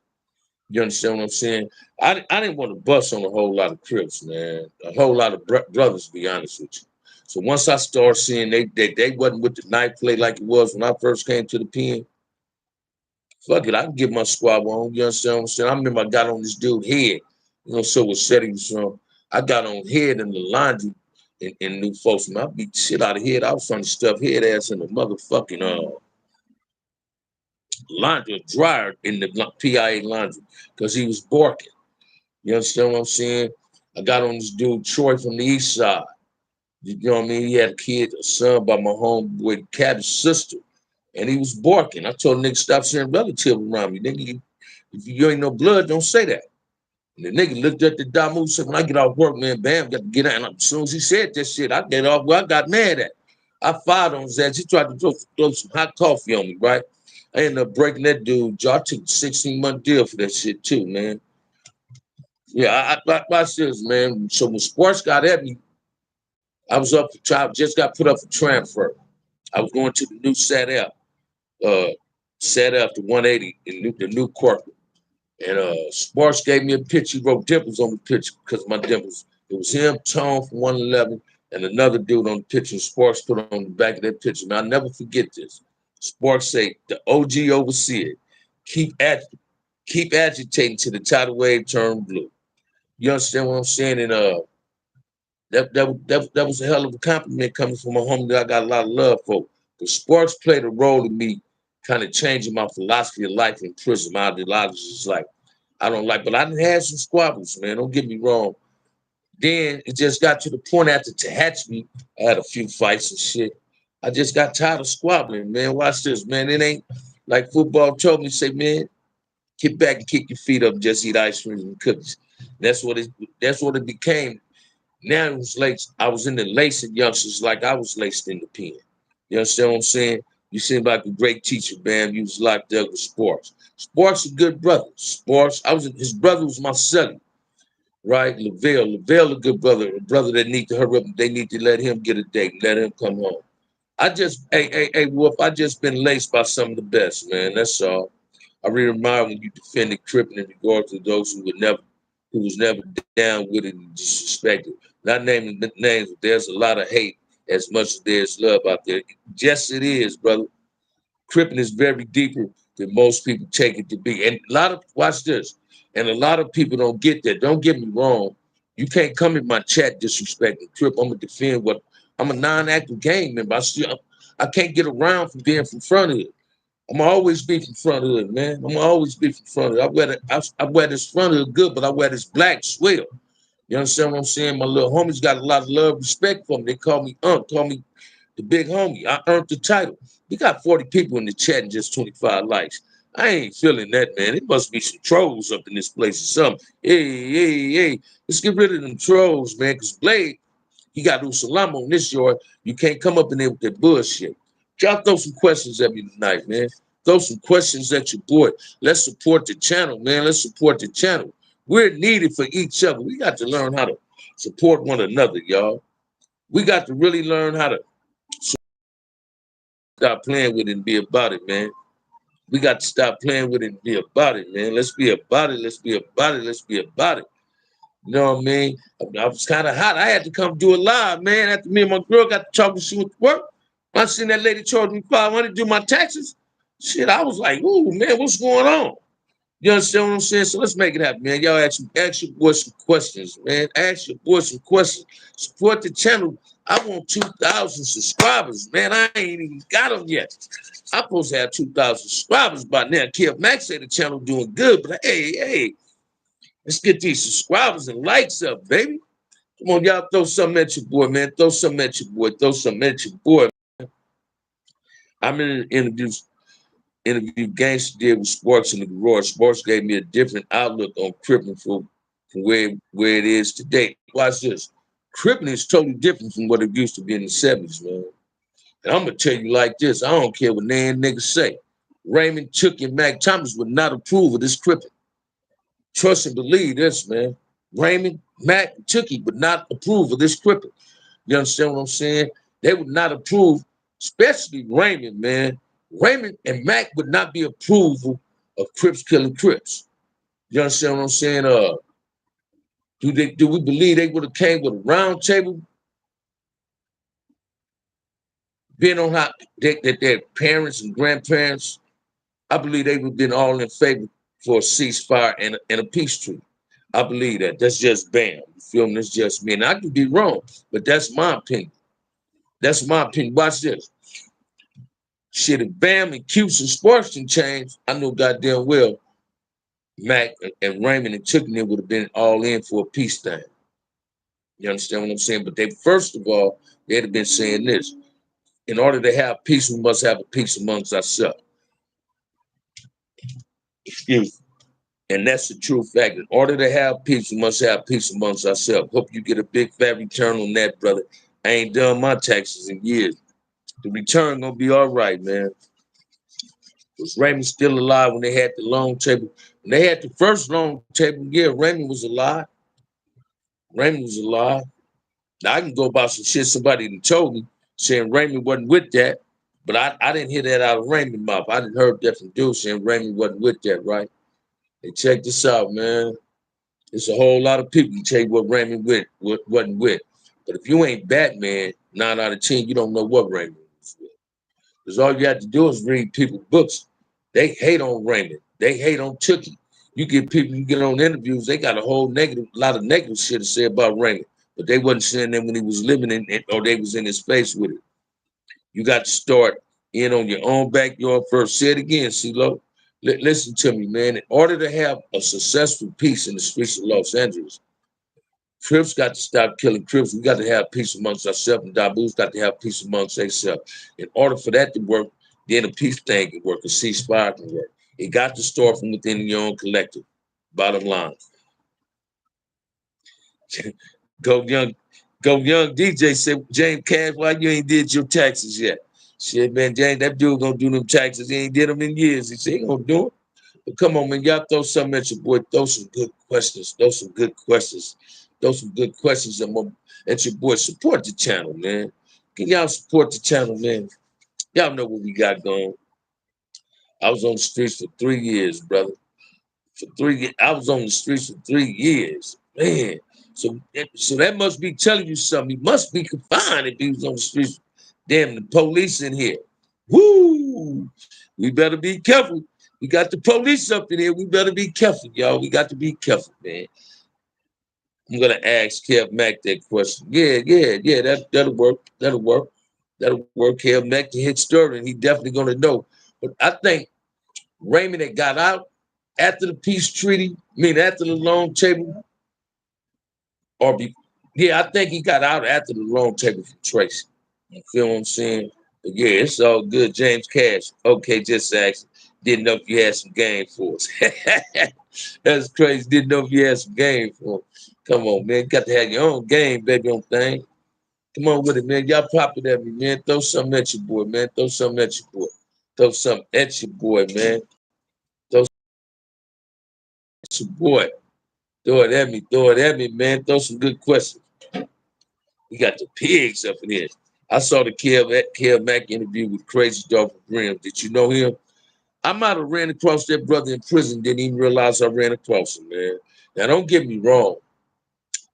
You understand what I'm saying? I didn't want to bust on a whole lot of Crips, man. A whole lot of brothers, to be honest with you. So once I started seeing they wasn't with the knife play like it was when I first came to the pen, fuck it, I can get my squad on. You understand what I'm saying? I remember I got on this dude head, so what set he was from. I got on head in the laundry in New Folks, man. I beat the shit out of head. I was trying to stuff head ass in the motherfucking laundry dryer in the PIA laundry because he was barking. You understand what I'm saying? I got on this dude, Troy from the east side. You know what I mean? He had a kid, a son by my homeboy, Cabby's sister, and he was barking. I told the nigga, stop saying relative around me. Nigga, if you ain't no blood, don't say that. And the nigga looked at the Damu and said, when I get off work, man, bam, got to get out. And as soon as he said that shit, I get off where I got mad at. I fired on his ass. He tried to throw some hot coffee on me, right? I ended up breaking that dude jaw. I took a 16-month deal for that shit too, man. Yeah, I watch this, man. So when sports got at me, I was up for trial, just got put up for transfer. I was going to the new set up to 180 in the new corporate. And Sports gave me a pitch. He wrote dimples on the pitch because of my dimples. It was him, Tone from 111, and another dude on the pitch. And Sports put on the back of that picture. Man, I'll never forget this. Sports say, the OG overseer, keep agitating till the tidal wave turn blue. You understand what I'm saying? And that was a hell of a compliment coming from a homie that I got a lot of love for. The sports played a role in me kind of changing my philosophy of life in prison. My ideology is like, I don't like, but I didn't have some squabbles, man. Don't get me wrong. Then it just got to the point after Tehachapi, I had a few fights and shit. I just got tired of squabbling, man. Watch this, man. It ain't like football told me, say, man, get back and kick your feet up and just eat ice cream and cookies. That's what it became. Now it was laced. I was in the lacing youngsters like I was laced in the pen. You understand what I'm saying? You seem like a great teacher, man. You was locked up with Sports. Sports a good brother. Sports, his brother was my son, right? Lavelle a good brother, a brother that need to hurry up. They need to let him get a date, let him come home. Hey, Wolf, I just been laced by some of the best, man. That's all. I really admire when you defended Crippen in regard to those who was never down with it and disrespected. Not naming the names, but there's a lot of hate as much as there's love out there. Yes, it is, brother. Crippen is very deeper than most people take it to be. And watch this, and a lot of people don't get that. Don't get me wrong. You can't come in my chat disrespecting Crip. I'm gonna defend what I'm a non-active gang member. I can't get around from being from front of it. I'm gonna always be from front hood, man. I'm gonna always be from front hood. I wear this front hood good, but I wear this black swell. You understand what I'm saying? My little homies got a lot of love, respect for me. They call me call me the big homie. I earned the title. We got 40 people in the chat and just 25 likes. I ain't feeling that, man. It must be some trolls up in this place or something. Hey, let's get rid of them trolls, man. Because Blade, he got Usalam on this yard. You can't come up in there with that bullshit. Y'all throw some questions at me tonight, man. Throw some questions at your boy. Let's support the channel, man. Let's support the channel. We're needed for each other. We got to learn how to support one another, y'all. We got to really learn how to stop playing with it and be about it, man. We got to stop playing with it and be about it, man. Let's be about it. Let's be about it. Let's be about it. You know what I mean? I was kind of hot. I had to come do it live, man. After me and my girl got to talking, she went to work. I seen that lady charge me $500 to do my taxes. Shit, I was like, ooh, man, what's going on? You understand what I'm saying? So let's make it happen, man. Y'all ask your boy some questions, man. Ask your boy some questions. Support the channel. I want 2,000 subscribers, man. I ain't even got them yet. I'm supposed to have 2,000 subscribers by now. Kev Max said the channel doing good, but hey, let's get these subscribers and likes up, baby. Come on, y'all throw something at your boy, man. Throw something at your boy. Throw something at your boy. I'm in an interview Gangster did with Sports in the Garage. Sports gave me a different outlook on crippling from where it is today. Watch this. Crippling is totally different from what it used to be in the 70s, man. And I'm gonna tell you like this. I don't care what niggas say. Raymond, Chuck, and Mac Thomas would not approve of this crippling. Trust and believe this, man. Raymond, Mac, and Chucky would not approve of this crippling. You understand what I'm saying? They would not approve, especially Raymond, man. Raymond and Mac would not be approval of Crips killing Crips. You understand what I'm saying? Do we believe they would have came with a round table? Being on how that their parents and grandparents, I believe they would have been all in favor for a ceasefire and a peace treaty. I believe that. That's just bam. You feel me? That's just me. And I could be wrong, but that's my opinion. That's my opinion. Watch this. Shit, if Bam and Cuse and Sparks didn't change, I know goddamn well Mac and Raymond and Chicken would have been all in for a peace thing. You understand what I'm saying? But they, first of all, they'd have been saying this. In order to have peace, we must have a peace amongst ourselves. Excuse me. And that's the true fact. In order to have peace, we must have peace amongst ourselves. Hope you get a big fat return on that, brother. I ain't done my taxes in years. The return gonna be all right, man. Was Raymond still alive when they had the long table? When they had the first long table, yeah, Raymond was alive. Raymond was alive. Now, I can go about some shit somebody done told me, saying Raymond wasn't with that, but I didn't hear that out of Raymond's mouth. I didn't heard that from dude saying Raymond wasn't with that, right? Hey, check this out, man. There's a whole lot of people can tell you what Raymond wasn't with. But if you ain't Batman, 9 out of 10, you don't know what Raymond was with. Because all you have to do is read people's books. They hate on Raymond. They hate on Tookie. You get people, you get on interviews, they got a lot of negative shit to say about Raymond. But they wasn't saying that when he was living in it, or they was in his face with it. You got to start in on your own backyard first. Say it again, CeeLo. Listen to me, man. In order to have a successful peace in the streets of Los Angeles, Crips got to stop killing Crips. We got to have peace amongst ourselves, and Dabu's got to have peace amongst themselves. In order for that to work, then a peace thing can work, a ceasefire can work. It got to start from within your own collective. Bottom line. Go young DJ said, James Cash, why you ain't did your taxes yet? Shit, man, James, that dude gonna do them taxes. He ain't did them in years. He said he gonna do them. But come on, man, y'all throw something at your boy. Throw some good questions. Throw some good questions at your boy. Support the channel, man. Can y'all support the channel, man? Y'all know what we got going. I was on the streets for 3 years, brother. I was on the streets for 3 years, man. So that must be telling you something. He must be confined if he was on the streets. Damn, the police in here. Woo! We better be careful. We got the police up in here. We better be careful, y'all. We got to be careful, man. I'm gonna ask Kev Mack that question. Yeah. That'll work. That'll work. Kev Mack can hit Sterling. He definitely gonna know. But I think Raymond that got out after the peace treaty, after the long table, I think he got out after the long table from Tracy. You feel what I'm saying? But yeah, it's all good. James Cash. Okay, just asking. Didn't know if you had some game for us. That's crazy. Didn't know if you had some game for us. Come on, man. You got to have your own game, baby, on thing. Come on with it, man. Y'all pop it at me, man. Throw something at your boy, man. Throw something at your boy. Throw something at your boy, man. Throw at your boy. Throw it at me, man. Throw some good questions. We got the pigs up in here. I saw the Kev Mack interview with Crazy Dog Brim. Did you know him? I might have ran across that brother in prison, didn't even realize I ran across him, man. Now, don't get me wrong.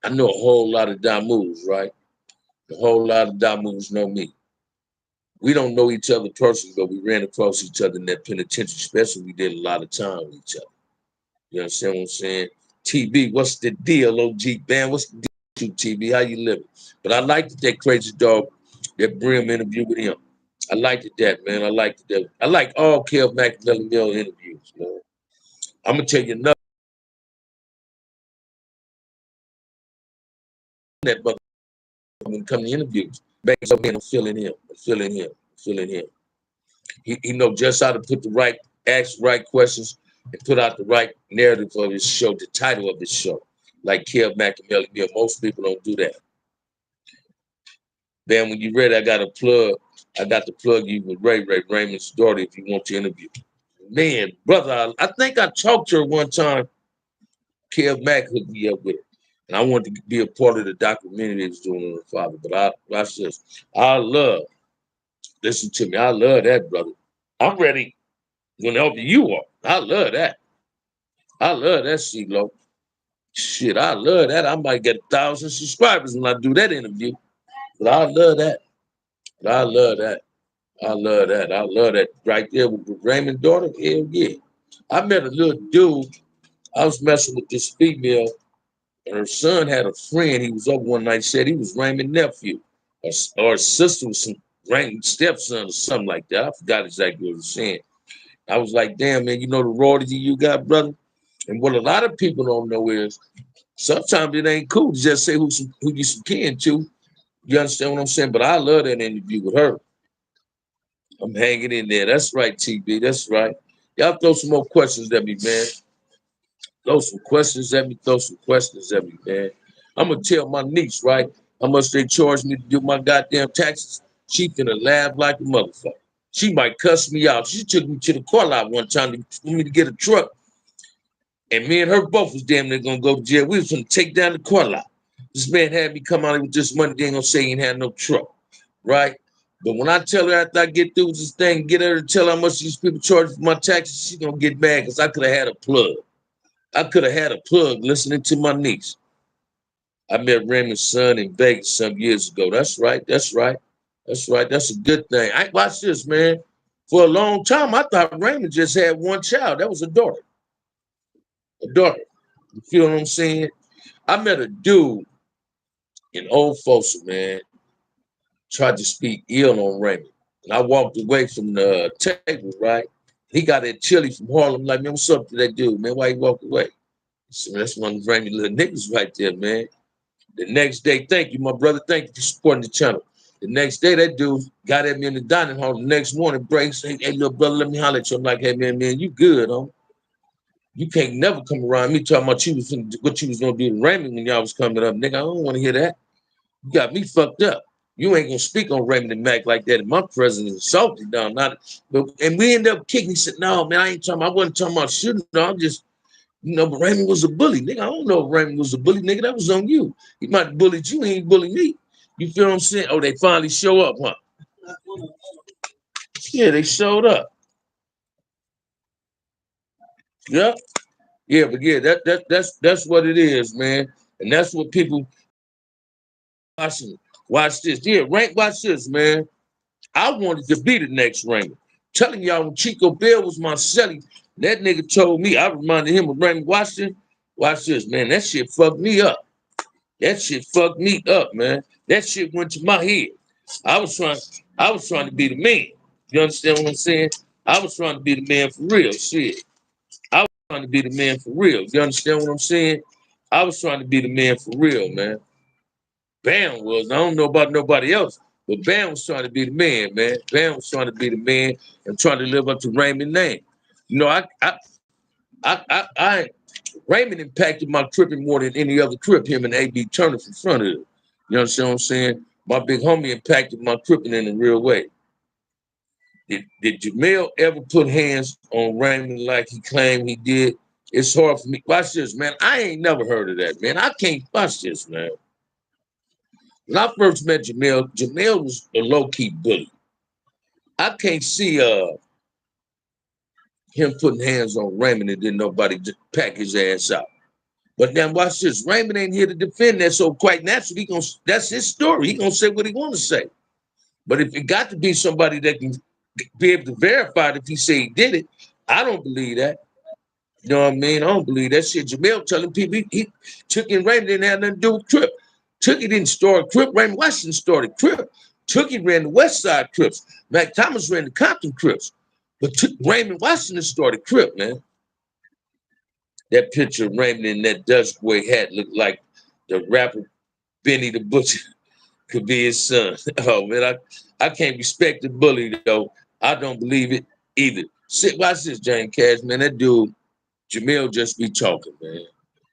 I know a whole lot of Damus, right? A whole lot of Damus know me. We don't know each other personally, but we ran across each other in that penitentiary, especially we did a lot of time with each other. You understand what I'm saying? TB, what's the deal, OG Band? What's the deal, TB? How you living? But I liked that Crazy Dog, that Brim interview with him. I liked that, man. I liked that. I like all Kev Mack and Melly Mel interviews, man. I'm gonna tell you another that brother when it comes to interviews. Banks up man, I'm feeling him. He know just how to put the right, ask right questions and put out the right narrative of his show, the title of his show. Like Kev Mack and Melly Mel. Most people don't do that. Man, when you ready, I got to plug you with Ray Raymond's daughter if you want to interview. Man, brother, I think I talked to her one time. Kev Mack hooked me up with her. And I wanted to be a part of the documentary they was doing on her father. But watch this. Listen to me, I love that, brother. I'm ready whenever you are. I love that. I love that, CeeLo. Shit, I love that. I might get 1,000 subscribers when I do that interview. But I love that. I love that. I love that right there with Raymond's daughter. Hell yeah. I met a little dude. I was messing with this female, and her son had a friend. He was up one night, said he was Raymond's nephew, or his sister was some Raymond's stepson or something like that. I forgot exactly what he was saying. I was like, damn, man, you know the royalty you got, brother? And what a lot of people don't know is sometimes it ain't cool to just say who you some kin to. You understand what I'm saying? But I love that interview with her. I'm hanging in there. That's right, TB. That's right. Y'all throw some more questions at me, man. Throw some questions at me, man. I'm gonna tell my niece, right, how much they charge me to do my goddamn taxes. She finna laugh like a motherfucker. She might cuss me out. She took me to the car lot one time for me to get a truck. And me and her both was damn near gonna go to jail. We was gonna take down the car lot. This man had me come out with this money. They ain't gonna say he ain't had no truck, right? But when I tell her after I get through with this thing, get her to tell how much these people charge for my taxes, she gonna get mad because I could have had a plug. I could have had a plug listening to my niece. I met Raymond's son in Vegas some years ago. That's right. That's a good thing. Watch this, man. For a long time, I thought Raymond just had one child. That was a daughter. You feel what I'm saying? I met a dude in Old Folsom, man, tried to speak ill on Raymond. And I walked away from the table, right? He got that chili from Harlem, like, man, what's up to that dude, man? Why he walked away? So that's one of the Raymond little niggas right there, man. The next day, thank you, my brother. Thank you for supporting the channel. The next day, that dude got at me in the dining hall. The next morning, breaks, hey, little brother, let me holler at you. I'm like, hey, man, you good, huh? You can't never come around me talking about what you was gonna do to Raymond when y'all was coming up, nigga. I don't want to hear that. You got me fucked up. You ain't gonna speak on Raymond and Mac like that in my presence. Insulted, no, not. But and we ended up kicking. He said, "No, man, I wasn't talking about shooting. No, I'm just, but Raymond was a bully, nigga. I don't know if Raymond was a bully, nigga. That was on you. He might have bullied you. He ain't bully me. You feel what I'm saying? Oh, they finally show up, huh? Yeah, they showed up. Yeah, yeah, but yeah, that's what it is, man. And that's what people watch this. Yeah, watch this, man. I wanted to be the next Raymond. Telling y'all when Chico Bell was my celly, that nigga told me, I reminded him of Raymond Washington. Watch this, man. That shit fucked me up. That shit fucked me up, man. That shit went to my head. I was trying to be the man. You understand what I'm saying? I was trying to be the man for real. Shit. I was trying to be the man for real. You understand what I'm saying? I was trying to be the man for real, man. Bam was. I don't know about nobody else, but Bam was trying to be the man, man. Bam was trying to be the man and trying to live up to Raymond's name. You know, Raymond impacted my tripping more than any other trip. Him and A.B. Turner from front of it. You understand what I'm saying? My big homie impacted my tripping in a real way. Did Jamel ever put hands on Raymond like he claimed he did? It's hard for me. Watch this, man. I ain't never heard of that, man. I can't watch this, man. When I first met Jamel was a low-key bully. I can't see him putting hands on Raymond and then nobody just pack his ass out. But now watch this. Raymond ain't here to defend that, so quite naturally, that's his story. He gonna say what he want to say. But if it got to be somebody that can be able to verify it if he say he did it, I don't believe that. You know what I mean? I don't believe that shit. Jamel telling people he Tookie and Raymond didn't have nothing to do with Crip. Tookie didn't start Crip. Raymond Washington started Crip. Tookie ran the West Side Crips. Mac Thomas ran the Compton Crips. But Raymond Washington started Crip, man. That picture of Raymond in that Dutch boy hat looked like the rapper Benny the Butcher could be his son. Oh, man, I can't respect the bully, though. I don't believe it either. Watch this, Jane Cash, man. That dude, Jamel just be talking, man.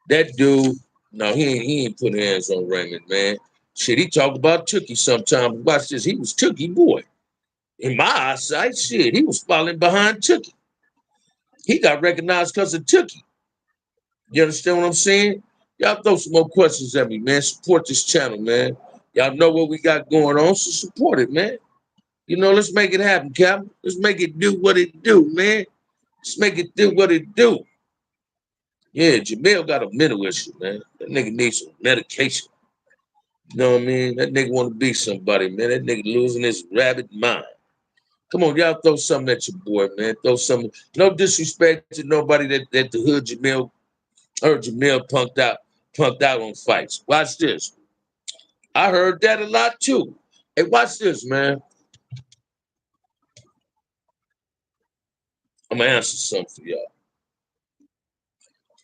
That dude, no, he ain't put hands on Raymond, man. Shit, he talked about Tookie sometimes. Watch this, he was Tookie boy. In my eyesight, shit, he was falling behind Tookie. He got recognized because of Tookie. You understand what I'm saying? Y'all throw some more questions at me, man. Support this channel, man. Y'all know what we got going on, so support it, man. You know, let's make it happen, Captain. Let's make it do what it do, man. Let's make it do what it do. Yeah, Jamel got a mental issue, man. That nigga needs some medication. You know what I mean? That nigga want to be somebody, man. That nigga losing his rabbit mind. Come on, y'all throw something at your boy, man. Throw something. No disrespect to nobody that the hood Jamel heard Jamel punked out on fights. Watch this. I heard that a lot too. Hey, watch this, man. I'm gonna answer something for y'all.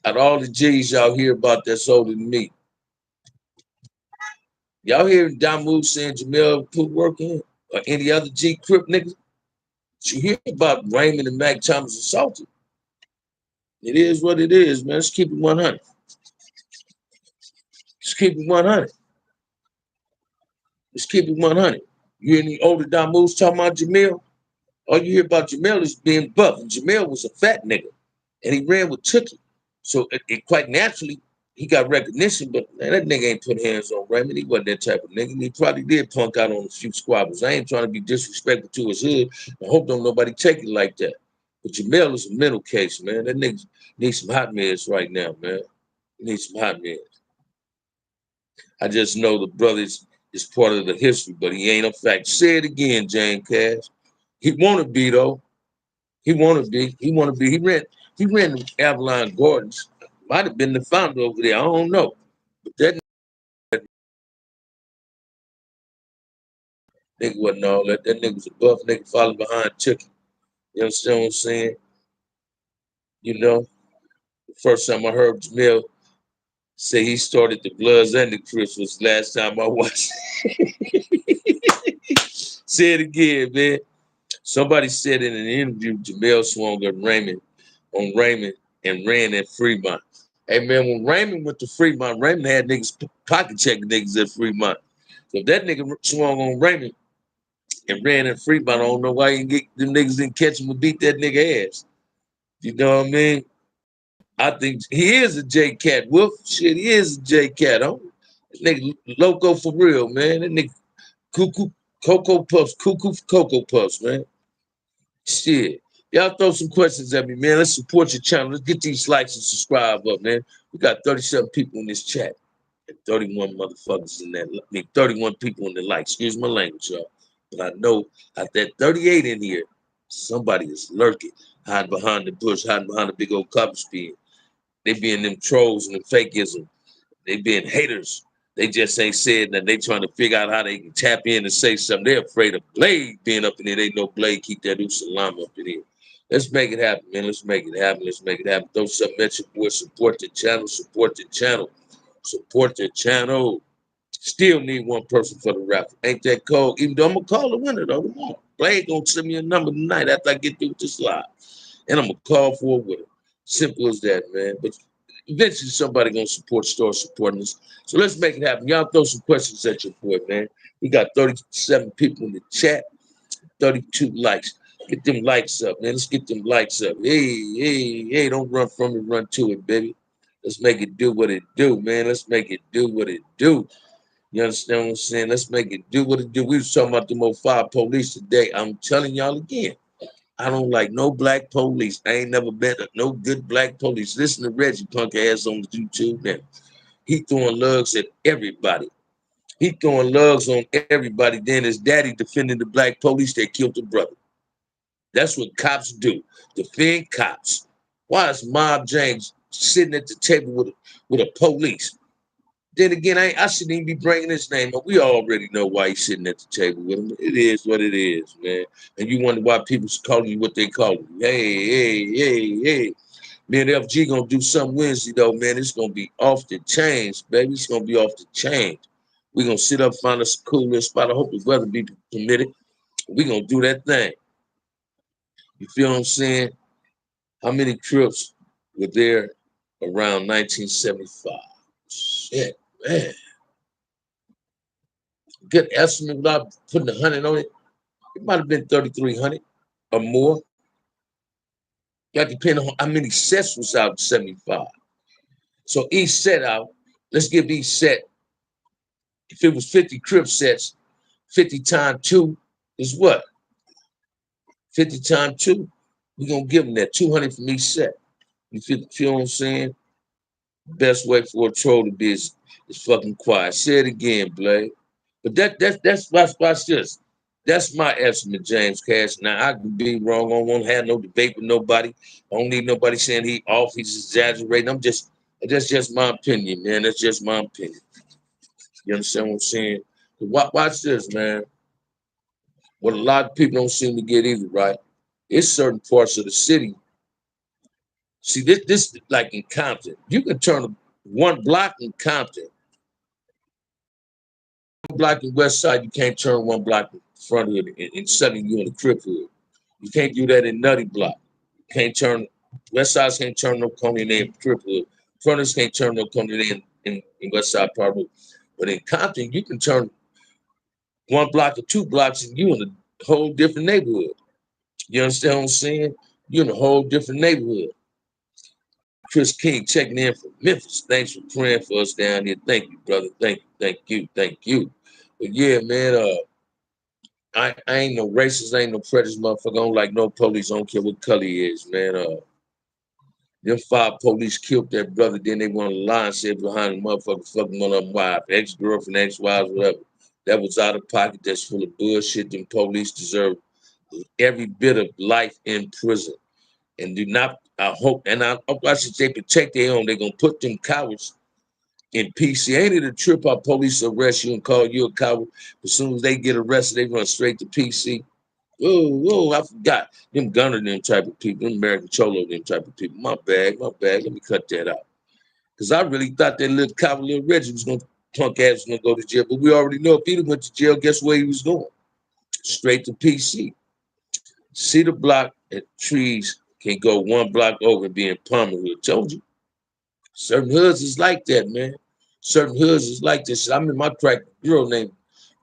Out of all the G's y'all hear about that's older than me, y'all hear Damu saying Jamel put work in, or any other G Crip niggas? You hear about Raymond and Mac Thomas assaulted. It is what it is, man. Let's keep it 100. Let's keep it 100. Let's keep it 100. You hear any older Damus talking about Jamel? All you hear about Jamel is being buff. And Jamel was a fat nigga. And he ran with Tookie. So it quite naturally, he got recognition, but man, that nigga ain't put hands on Raymond. He wasn't that type of nigga. And he probably did punk out on a few squabbles. I ain't trying to be disrespectful to his hood. I hope don't nobody take it like that. But Jamel is a mental case, man. That nigga needs some hot meds right now, man. He needs some hot meds. I just know the brother is part of the history, but he ain't a fact. Say it again, Jane Cash. He wanna be though. He wanna be. He wanna be. He ran the Avalon Gardens. Might have been the founder over there. I don't know. But that nigga wasn't all that. That nigga was a buff nigga following behind Tookie. You understand what I'm saying? You know, the first time I heard Jamel say he started the Bloods and the Crips was the last time I watched. Say it again, man. Somebody said in an interview, Jamel swung on Raymond and ran at Fremont. Hey man, when Raymond went to Fremont, Raymond had niggas pocket checking niggas at Fremont. So if that nigga swung on Raymond and ran at Fremont, I don't know why them niggas didn't catch him and beat that nigga ass. You know what I mean? I think he is a J Cat Wolf. Shit, he is a J Cat. That nigga loco for real, man. That nigga cuckoo Cocoa Puffs, cuckoo for Cocoa Puffs, man. Shit. Y'all throw some questions at me, man. Let's support your channel. Let's get these likes and subscribe up, man. We got 37 people in this chat and 31 motherfuckers in that. I mean, 31 people in the like. Excuse my language, y'all. But I know at that 38 in here, somebody is lurking, hiding behind the bush, hiding behind the big old copper speed. They being them trolls and them fakeism. They being haters. They just ain't said that. They trying to figure out how they can tap in and say something. They're afraid of Blade being up in here. They know Blade keep that Usalam up in here. Let's make it happen, man. Let's make it happen. Let's make it happen. Throw something at your boy. Support the channel. Support the channel. Support the channel. Still need one person for the raffle. Ain't that cold? Even though I'm going to call the winner, though. Tomorrow. Blade going to send me a number tonight after I get through with this live. And I'm going to call for a winner. Simple as that, man. But eventually somebody gonna start supporting us. So let's make it happen. Y'all throw some questions at your boy, man. We got 37 people in the chat, 32 likes. Get them likes up, man. Let's get them likes up. Hey, don't run from it, run to it, baby. Let's make it do what it do, man. Let's make it do what it do. You understand what I'm saying? Let's make it do what it do. We was talking about the more fire police today. I'm telling y'all again, I don't like no black police. I ain't never met no good black police. Listen to Reggie punk ass on the YouTube now. He throwing lugs at everybody. He throwing lugs on everybody. Then his daddy defending the black police that killed the brother. That's what cops do. Defend cops. Why is Mob James sitting at the table with a police? Then again, I shouldn't even be bringing his name up. We already know why he's sitting at the table with him. It is what it is, man. And you wonder why people's calling you what they call you. Hey. Me and FG gonna do something Wednesday though, man. It's gonna be off the chains, baby. It's gonna be off the chains. We gonna sit up, find us a cooler spot. I hope the weather be permitted. We gonna do that thing. You feel what I'm saying? How many trips were there around 1975? Shit, man. Good estimate without putting 100 on it. It might have been 3,300 or more. Got to depend on how many sets was out in 75. So each set out, let's give each set, if it was 50 crib sets, 50 times 2 is what? 50 times 2, we're going to give them that 200 from each set. You feel what I'm saying? Best way for a troll to be is fucking quiet. Say it again, Blade. But that's watch this. That's my estimate, James Cash. Now I can be wrong. I won't have no debate with nobody. I don't need nobody saying he off. He's exaggerating. That's just my opinion, man. That's just my opinion. You understand what I'm saying? Watch this, man. What a lot of people don't seem to get either, right? It's certain parts of the city. See, this like in Compton. You can turn one block in Compton. One block in West Side, you can't turn one block in front of it and suddenly you in the Crip hood. You can't do that in Nutty Block. You can't turn, West Side can't turn no corner in Crip hood. Fronters can't turn no corner in West Side Park. But in Compton, you can turn one block or 2 blocks and you in a whole different neighborhood. You understand what I'm saying? You're in a whole different neighborhood. Chris King checking in from Memphis. Thanks for praying for us down here. Thank you, brother. Thank you. But yeah, man, I ain't no racist, I ain't no prejudice, motherfucker. I don't like no police. I don't care what color he is, man. Them 5 police killed that brother. Then they want to lie and say behind the motherfucker, fucking one of them wife, ex-girlfriend, ex-wives, whatever. That was out of pocket. That's full of bullshit. Them police deserve every bit of life in prison. And do not, I hope, and I should they protect their own. They're going to put them cowards in PC. Ain't it a trip our police arrest you and call you a coward? As soon as they get arrested, they run straight to PC. Whoa, I forgot. Them Gunner, them type of people, them American Cholo, them type of people. My bad. Let me cut that out. Because I really thought that little coward, little Reggie was going to, punk ass was going to go to jail. But we already know if he went to jail, guess where he was going? Straight to PC. Cedar Block and Trees can go 1 block over and be in Palmerwood. Told you. Certain hoods is like that, man. Certain hoods is like this. I mean, my crack girl named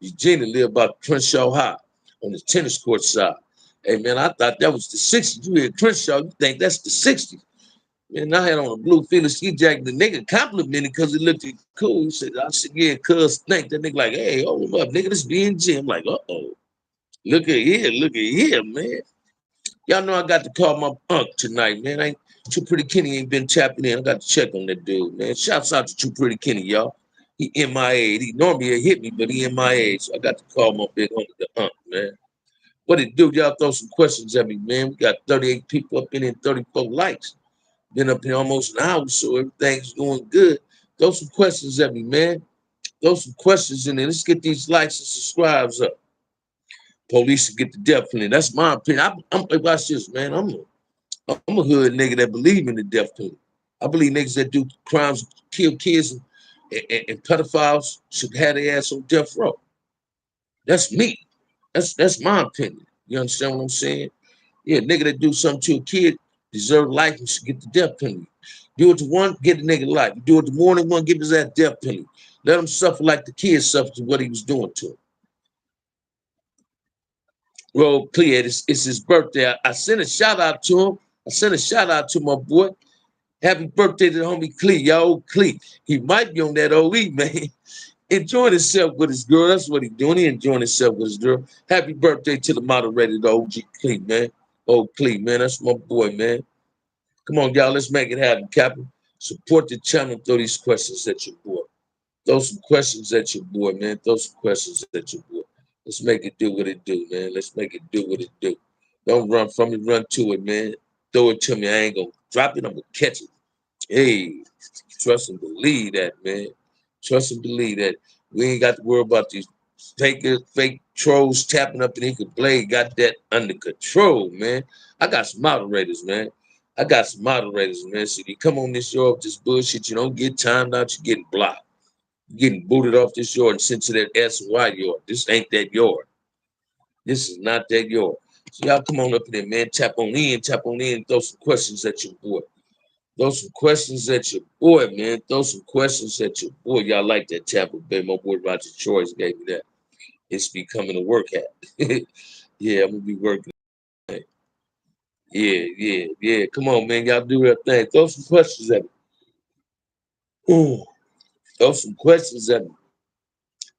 Eugenia lived about Crenshaw High on the tennis court side. Hey, man, I thought that was the 60s. You hear Crenshaw, you think that's the 60s. Man, I had on a blue Philly ski jacket. The nigga complimented because it looked cool. He said, I said, yeah, cuz think. That nigga like, hey, hold him up, nigga, this BNG. I'm like, uh-oh. Look at here, man. Y'all know I got to call my unc tonight, man. Too Pretty Kenny ain't been tapping in. I got to check on that dude, man. Shouts out to Too Pretty Kenny, y'all. He MIA. He normally hit me, but he MIA. So I got to call my big homie, the unc, man. What it do? Y'all throw some questions at me, man. We got 38 people up in here and 34 likes. Been up here almost an hour, so everything's going good. Throw some questions at me, man. Throw some questions in there. Let's get these likes and subscribes up. Police should get the death penalty. That's my opinion. Watch this, man. I'm a hood nigga that believe in the death penalty. I believe niggas that do crimes, kill kids, and pedophiles should have their ass on death row. That's me. That's my opinion. You understand what I'm saying? Yeah, nigga that do something to a kid deserve life and should get the death penalty. Do it to one, get the nigga life. Do it to more than one, give his ass death penalty. Let him suffer like the kid suffered to what he was doing to him. Well, Clear, it's his birthday. I sent a shout out to him. I sent a shout out to my boy. Happy birthday to the homie Clee, y'all. Clee. He might be on that OE, man. Enjoying himself with his girl. That's what he's doing. He enjoying himself with his girl. Happy birthday to the moderator, the OG Clee, man. Oh, Clee, man. That's my boy, man. Come on, y'all. Let's make it happen, Captain. Support the channel. Throw these questions at your boy. Throw some questions at your boy, man. Throw some questions at your boy. Let's make it do what it do, man. Let's make it do what it do. Don't run from it, run to it, man. Throw it to me. I ain't gonna drop it. I'm gonna catch it. Hey, trust and believe that, man. Trust and believe that. We ain't got to worry about these fake trolls tapping up the Inca Blade. Got that under control, man. I got some moderators, man. I got some moderators, man. So you come on this show with this bullshit, you don't get timed out, you're getting blocked. You're getting booted off this yard and sent to that S and Y yard. This ain't that yard. This is not that yard. So y'all come on up in there, man. Tap on in, throw some questions at your boy. Throw some questions at your boy, man. Throw some questions at your boy. Y'all like that Tampa Bay. My boy Roger Choice gave me that. It's becoming a work hat. Yeah, I'm gonna be working. Yeah. Come on, man. Y'all do that thing. Throw some questions at me. Ooh. Throw some questions at me.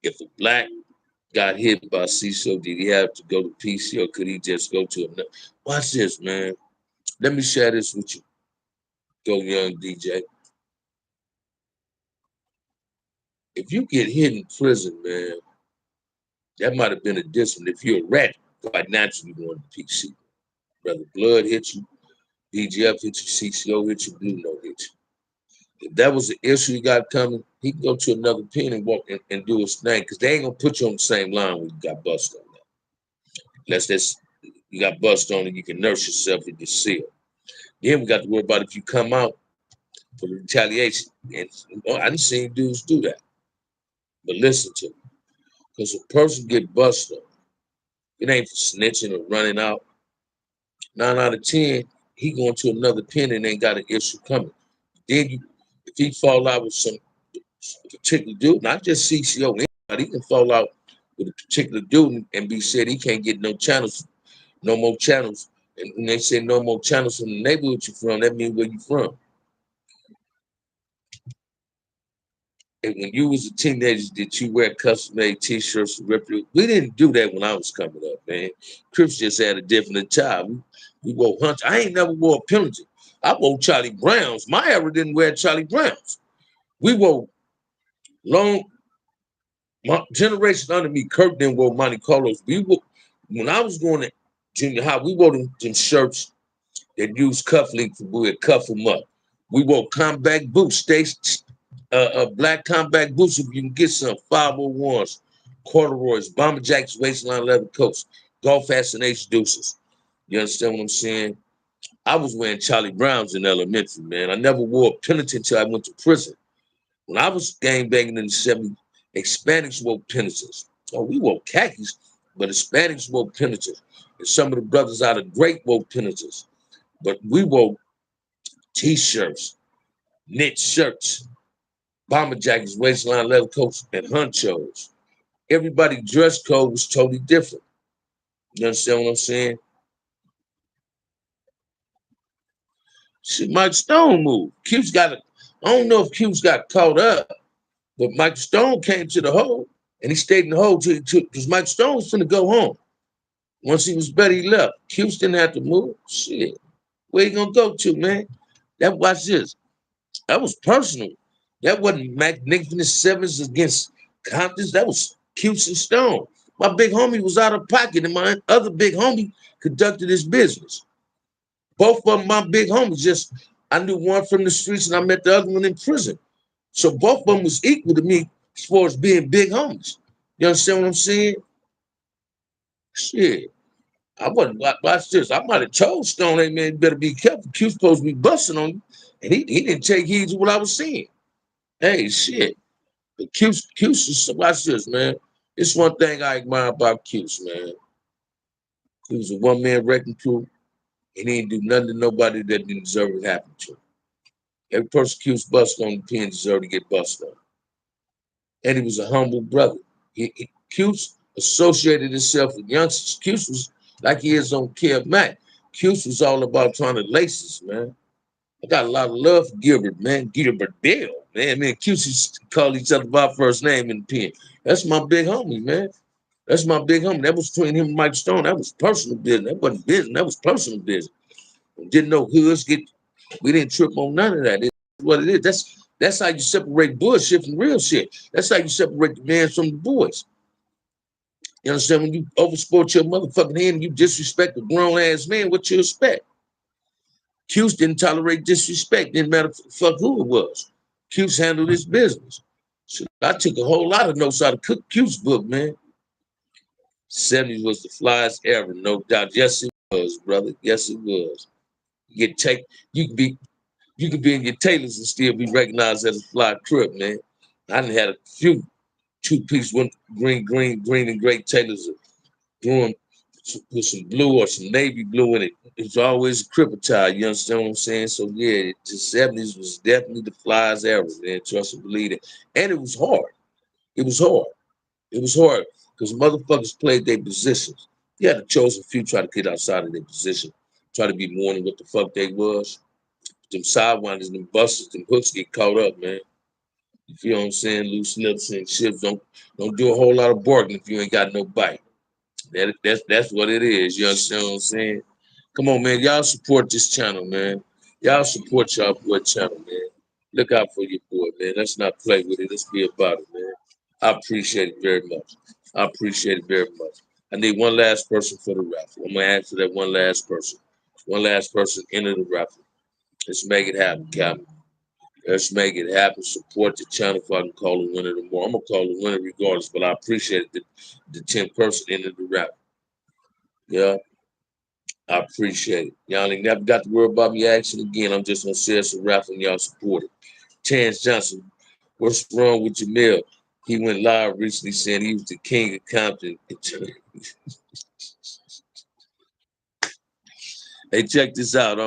If a black got hit by CISO, did he have to go to PC or could he just go to another? Watch this, man. Let me share this with you. Go young DJ. If you get hit in prison, man, that might have been a discipline. If you're a rat, quite naturally going to PC. Whether blood hit you, BGF hit you, CCO hit you, Blue Note hit you. If that was the issue he got coming, he can go to another pen and walk and do his thing because they ain't gonna put you on the same line when you got bust on that. Unless that's you got bust on and you can nurse yourself in the seal. Then we got to worry about if you come out for the retaliation. And I didn't see dudes do that. But listen to me. Because a person get busted, it ain't for snitching or running out. 9 out of 10, he going to another pen and ain't got an issue coming. Then if he fall out with some particular dude, not just CCO, anybody, he can fall out with a particular dude and be said he can't get no more channels. And when they say no more channels from the neighborhood you're from, that means where you from. And when you was a teenager, did you wear custom-made T-shirts? We didn't do that when I was coming up, man. Crips just had a different time. We wore hunch. I ain't never wore a Pillaging. I wore Charlie Browns. My era didn't wear Charlie Browns. We wore my generation under me, Kirk didn't wear Monte Carlos. When I was going to junior high, we wore them shirts that used cufflinks. We would cuff them up. We wore combat boots, black combat boots if you can get some 501s, corduroys, bomber jackets, waistline leather coats, golf fascination deuces. You understand what I'm saying? I was wearing Charlie Browns in elementary, man. I never wore a penitent until I went to prison. When I was gang banging in the 70s, Hispanics wore penitents. Oh, we wore khakis, but Hispanics wore penitents. And some of the brothers out of Great wore penitents. But we wore T-shirts, knit shirts, bomber jackets, waistline leather coats, and hunchos. Everybody's dress code was totally different. You understand what I'm saying? See, Mike Stone moved. I don't know if Q's got caught up, but Mike Stone came to the hole and he stayed in the hole because Mike Stone was finna go home. Once he was better, he left. Q's didn't have to move. Shit. Where you gonna go to, man? Watch this. That was personal. That wasn't Magnificent Sevens against Comptons. That was Cuse and Stone. My big homie was out of pocket, and my other big homie conducted his business. Both of them, my big homies, just I knew one from the streets, and I met the other one in prison. So both of them was equal to me as far as being big homies. You understand what I'm saying? Shit. I wasn't watch this. I might have told Stone, hey man, you better be careful. Q's supposed to be busting on you. And he didn't take heed to what I was saying. Hey, shit. But Cuse is, watch this, man. It's one thing I admire about Cuse, man. He was a one-man wrecking crew, and he didn't do nothing to nobody that didn't deserve it happen to him. Every person Cuse bust on the pen deserved to get busted on. And he was a humble brother. Cuse associated himself with youngsters. Cuse was like he is on Kev Mack. Cuse was all about trying to lace us, man. I got a lot of love for Gilbert, man. Gilbert Dale, man. Me and Cuse used to call each other by first name in the pen. That's my big homie, man. That's my big homie. That was between him and Mike Stone. That was personal business. That wasn't business. That was personal business. Didn't know hoods get. We didn't trip on none of that. It's what it is. That's how you separate bullshit from real shit. That's how you separate the man from the boys. You understand? When you oversport your motherfucking hand and you disrespect a grown ass man, what you expect? Cuse didn't tolerate disrespect. Didn't matter fuck who it was. Cuse handled his business. So I took a whole lot of notes out of Cuse's book, man. 70s was the flyest era, no doubt. Yes, it was, brother. Yes, it was. You could be in your tailors and still be recognized as a fly crip, man. I done had a few two-piece green and gray tailors doing with some blue or some navy blue in it. It's always a cripple tie, you understand what I'm saying? So yeah, the 70s was definitely the flies era, man. Trust and believe it. And it was hard. It was hard. It was hard because motherfuckers played their positions. You had a chosen few try to get outside of their position, try to be more than what the fuck they was. Them sidewinders, them busters, them hooks get caught up, man. You feel what I'm saying? Loose lips and ships don't do a whole lot of barking if you ain't got no bite. That's what it is. You understand what I'm saying? Come on, man. Y'all support this channel, man. Y'all support y'all boy channel, man. Look out for your boy, man. Let's not play with it. Let's be about it, man. I appreciate it very much. I appreciate it very much. I need one last person for the raffle. I'm gonna ask for that one last person. One last person enter the raffle. Let's make it happen, Captain. Let's make it happen. Support the channel if I can call the winner tomorrow. I'm gonna call the winner regardless, but I appreciate the 10 person into the raffle. Yeah, I appreciate it. Y'all ain't never got to worry about me asking again. I'm just gonna share some raffle and y'all support it. Chance Johnson, what's wrong with Jamil? He went live recently saying he was the king of Compton. Hey, check this out.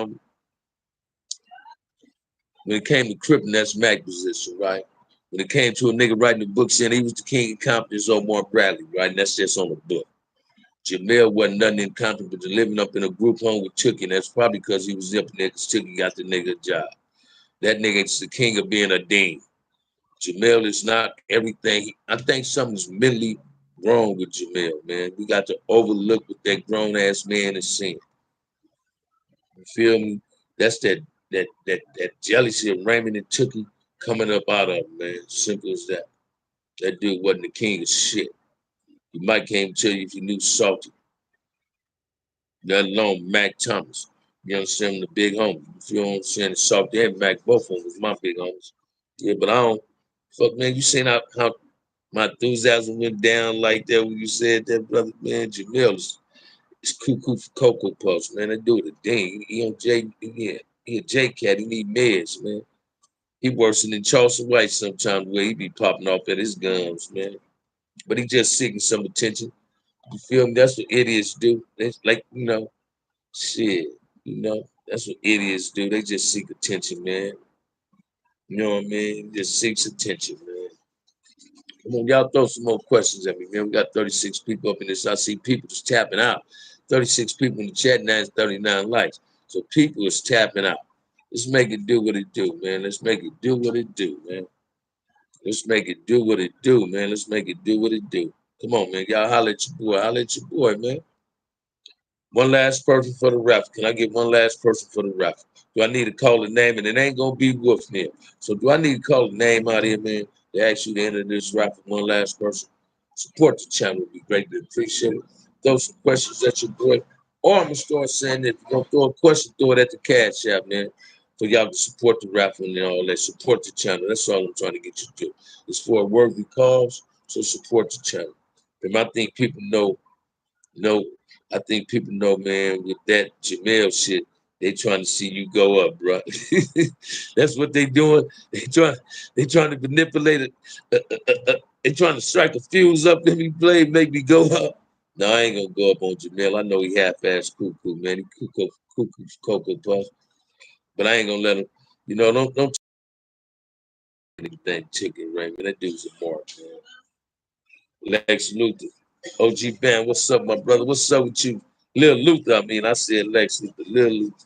When it came to cripping, that's Mac position, right? When it came to a nigga writing a book saying he was the king of Compton, it's Omar Bradley, right? And that's just on the book. Jamel wasn't nothing in Compton but living up in a group home with Tookie, and that's probably because he was up in there because Tookie got the nigga a job. That nigga is the king of being a dean. Jamel is not everything. I think something's mentally wrong with Jamel, man. We got to overlook what that grown ass man is saying. You feel me? That's that jealousy of Raymond and Tookie coming up out of him, man. Simple as that. That dude wasn't the king of shit. He might can't tell you if he knew Salty, let alone Mac Thomas. You understand? The big homie. You feel what I'm saying? Salty and Mac, both of them was my big homies. Yeah, but I don't, fuck, man, you seen how my enthusiasm went down like that when you said that, brother, man. Jamil is cuckoo for Cocoa Puffs, man. That dude a ding. He on J, yeah, he a J cat. He need meds, man. He worse than Charleston White sometimes where he be popping off at his gums, man. But he just seeking some attention. You feel me? That's what idiots do. It's like, shit, that's what idiots do. They just seek attention, man. You know what I mean? Just seeks attention, man. Come on, y'all throw some more questions at me, man. We got 36 people up in this. I see people just tapping out. 36 people in the chat, now it's 39 likes. So people is tapping out. Let's make it do what it do, man. Let's make it do what it do, man. Let's make it do what it do, man. Let's make it do what it do. Come on, man. Y'all holler at your boy. Holler at your boy, man. One last person for the raffle. Can I get one last person for the raffle? Do I need to call a name? And it ain't gonna be Wolf Neal. So do I need to call a name out here, man, to ask you to enter this raffle? One last person. Support the channel would be greatly appreciated. Throw some questions at your boy. Or I'm gonna start saying that if you're gonna throw a question, throw it at the cash app, man. For y'all to support the raffle and all that. Support the channel. That's all I'm trying to get you to do. It's for a worthy cause, so support the channel. And I think people know, I think people know, man, with that Jamel shit, they trying to see you go up, bro. That's what they doing. They trying to manipulate it. They trying to strike a fuse up in me, play, make me go up. No, I ain't gonna go up on Jamel. I know he half-ass cuckoo, man. He cuckoo Cocoa Puff. But I ain't gonna let him, don't anything chicken, Raymond. That dude's a mark, man. Lex Luthor. OG Band, what's up, my brother? What's up with you? Lil Luther, I said Lex Luthor, Lil Luther.